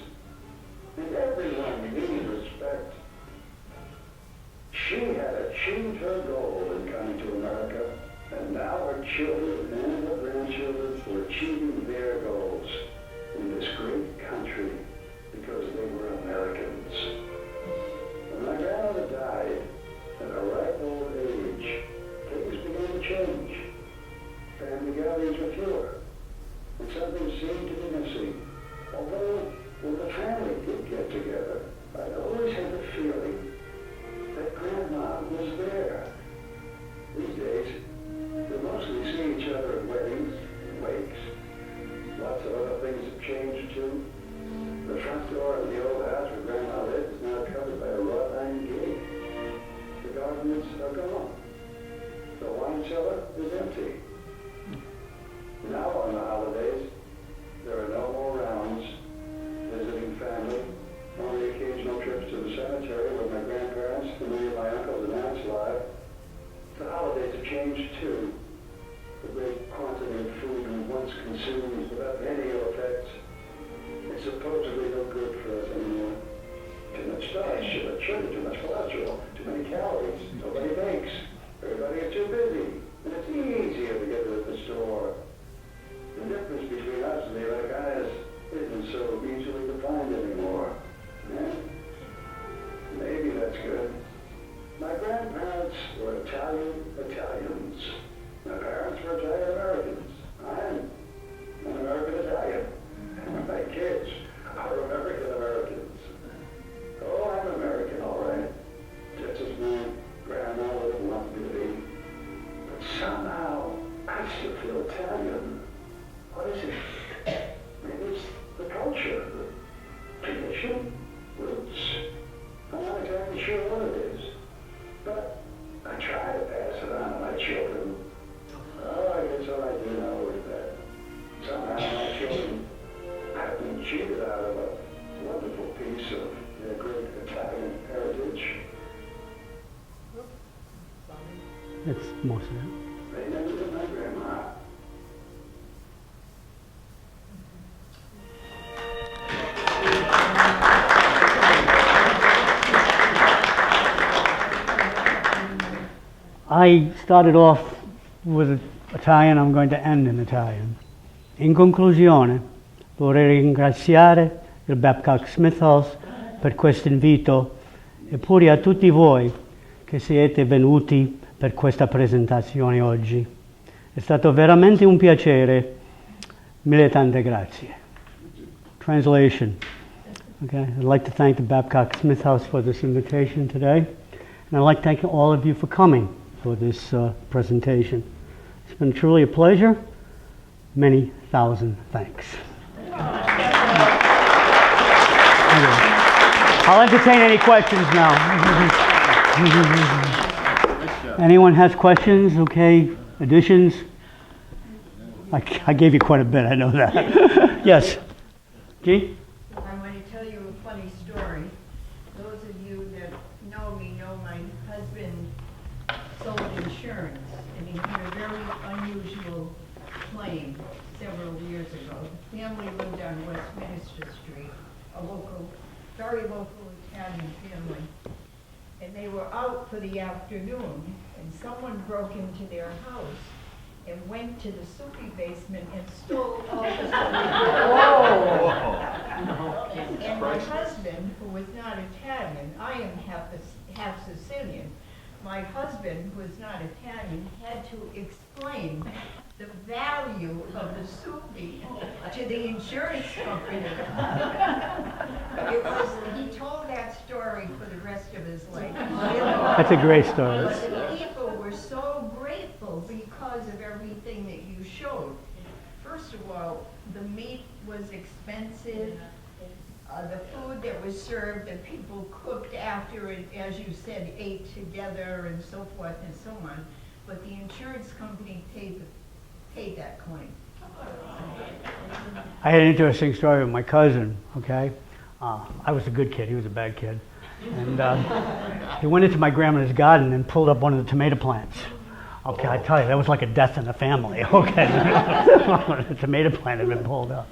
And everyone needed respect. She had achieved her goal in coming to America, and now her children and her grandchildren were achieving their goals in this great country because they were Americans. When my grandmother died at a ripe old age, things began to change. Family gatherings were fewer, and something seemed to be missing. Although when the family did get together, I always had the feeling that Grandma was there. These days, we mostly see each other at weddings and wakes. Lots of other things have changed too. The front door of the old house where Grandma lived is now covered by a wrought iron gate. The gardens are gone. The wine cellar is empty. Now on the holidays, there are no more rounds, visiting family, only occasional trips to the cemetery where my grandparents and many of my uncles and aunts lie. The holidays have changed too. The great quantity of food we once consumed without any ill effects is supposedly no good for us anymore. Too much starch, too much sugar, too much cholesterol, too many calories, nobody bakes. Everybody is too busy, and it's easier to get to the store. The difference between us and the other guys isn't so easily defined anymore. Yeah? Maybe that's good. My grandparents were Italians. My parents were Italian-Americans. I'm an American-Italian. And my kids are American-Americans. Oh, I'm American, all right. Just as my grandma would have wanted me to be. But somehow, I still feel Italian. What is it? Maybe it's the culture, the tradition, roots. I'm not exactly sure what it is. But I try to pass it on to my children. Oh, I guess all I do know is that somehow my children have been cheated out of a wonderful piece of their great Italian heritage. It's most of it. They never did my grandma. I started off with Italian, I'm going to end in Italian. In conclusione, vorrei ringraziare il Babcock Smith House per questo invito e pure a tutti voi che siete venuti per questa presentazione oggi. È stato veramente un piacere. Mille tante grazie. Translation. Okay, I'd like to thank the Babcock Smith House for this invitation today, and I'd like to thank all of you for coming for this presentation. It's been truly a pleasure. Many thousand thanks. I'll entertain any questions now. Anyone has questions? Okay, additions? I gave you quite a bit, I know that. Yes. G? I want to tell you a funny story. Those of you that know me know my husband sold insurance, and he had a very unusual claim several years ago. The family lived on Westminster Street, a local, very local Italian family. And they were out for the afternoon, and someone broke into their house and went to the soupy basement and stole all the soupy. And my husband, who was not Italian, I am half Sicilian, my husband, who was not Italian, had to explain the value of the soupy to the insurance company. He told that story for the rest of his life. That's a great story. But the people were so grateful because of everything that you showed. First of all, the meat was expensive. The food that was served, the people cooked after it, as you said, ate together and so forth and so on. But the insurance company paid that claim. I had an interesting story with my cousin, okay? I was a good kid, he was a bad kid. And he went into my grandmother's garden and pulled up one of the tomato plants. Okay, I tell you, that was like a death in the family, okay? The tomato plant had been pulled up.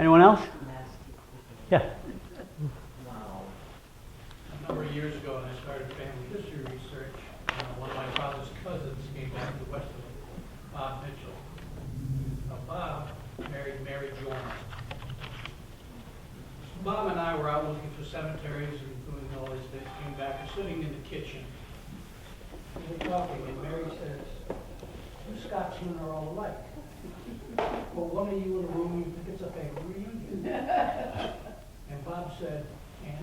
Anyone else? Yeah. Wow. A number of years ago, when I started family history research, one of my father's cousins came back to Westerly, Bob Mitchell. Now, Bob married Mary Joyner. Bob and I were out looking for cemeteries and doing all these things, came back and sitting in the kitchen. We were talking, and Mary says, "You Scotsmen are all alike. Well, one of you in the room, you think it's a family reunion." And Bob said, "And?"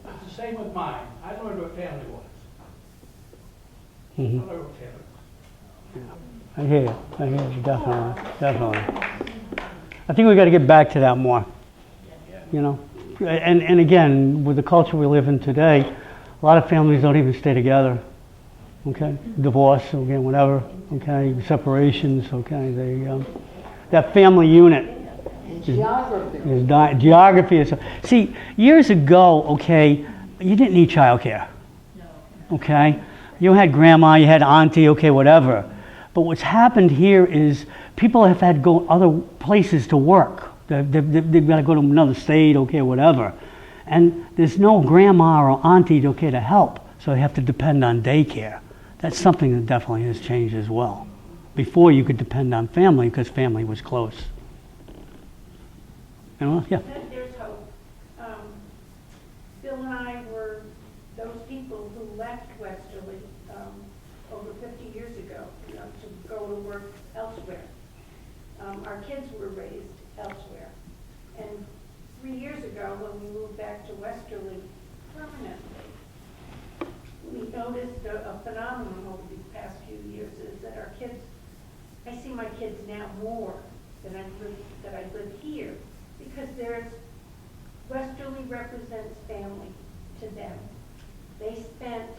It's the same with mine. I learned what family was. I learned what family was. I hear you, definitely. I think we got to get back to that more, you know. And again, with the culture we live in today, a lot of families don't even stay together, okay? Divorce, okay, whatever, okay, separations, okay. That family unit geography is. See, years ago, okay, you didn't need childcare, okay? You had grandma, you had auntie, okay, whatever. But what's happened here is people have had to go other places to work. They've got to go to another state, okay, whatever. And there's no grandma or auntie, okay, to help. So they have to depend on daycare. That's something that definitely has changed as well. Before you could depend on family because family was close. Anyone? Yeah. There's hope. Bill and I were those people who left Westerly over 50 years ago, to go to work elsewhere. Our kids were raised elsewhere. And 3 years ago, when we moved back to Westerly permanently, we noticed a phenomenon over these past few years is that our kids, I see my kids now more than I live here, because Westerly represents family to them. They spent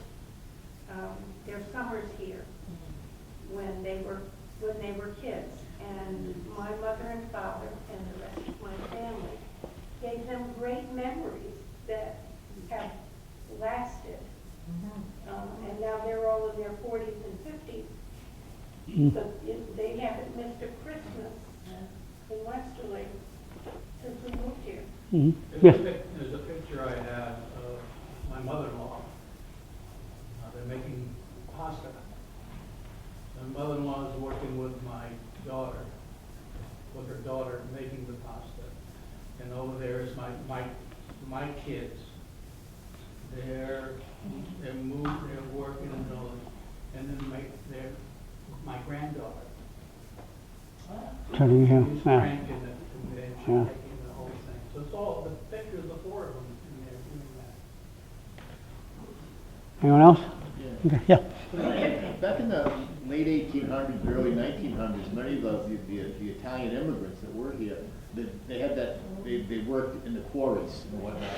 their summers here when they were kids, and my mother and father and the rest of my family gave them great memories that have lasted. And now they're all in their 40s and 50s, so they haven't missed a Christmas in Westerly since we moved here. Yes. There's a picture I have of my mother-in-law pasta. My mother-in-law is working with my daughter, with her daughter making the pasta. And over there is my kids. They're moved, they're working and all, and then my granddaughter. Turning here. She's Yeah. cranking it, and then she's Yeah. taking the whole thing. So it's all, the picture of the four of them in there doing that. Anyone else? Okay, yeah. Back in the late 1800s, early 1900s, many of the Italian immigrants that were here, they had that, they worked in the quarries and whatnot,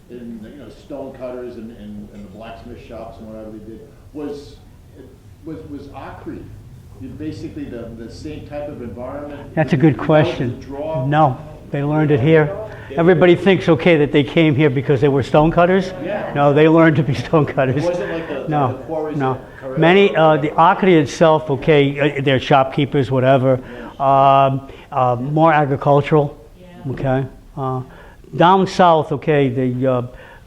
in the stone cutters and the blacksmith shops and whatever they did, was Acre basically the same type of environment? That's a good question. No, they learned it here. Everybody thinks, okay, that they came here because they were stonecutters. Yeah. No, they learned to be stonecutters. It wasn't like the No, quarries no. that Correct. Many, the Acre itself, okay, they're shopkeepers, whatever. More agricultural, okay. Down south, okay,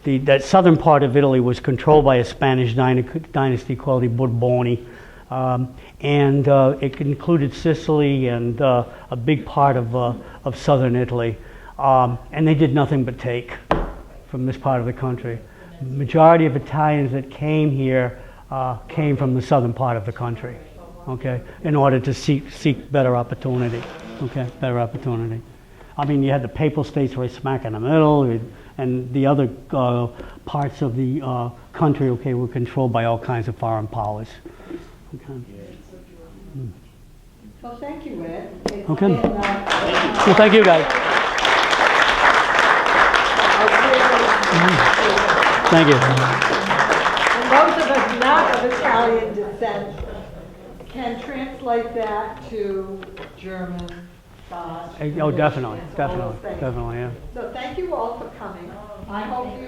that southern part of Italy was controlled by a Spanish dynasty called the Borboni. And it included Sicily and a big part of southern Italy. And they did nothing but take from this part of the country. The majority of Italians that came here came from the southern part of the country, okay, in order to seek better opportunity, okay, better opportunity. I mean, you had the Papal States right smack in the middle, and the other parts of the country, okay, were controlled by all kinds of foreign powers. Okay. Well, thank you, Ed. It's Okay. been, Well, thank you, guys. Thank you. And those of us not of Italian descent can translate that to German, Dutch. Oh, definitely, English, all those things. definitely, yeah. So thank you all for coming. I hope you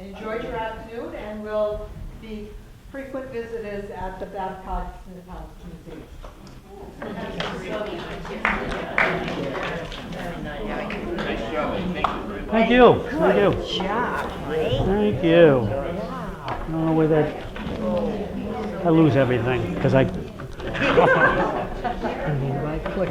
enjoyed your afternoon and will be frequent visitors at the Babcock Smith House Museum. Thank you. Thank you. Good job, Thank you. I don't know where that. I lose everything because I.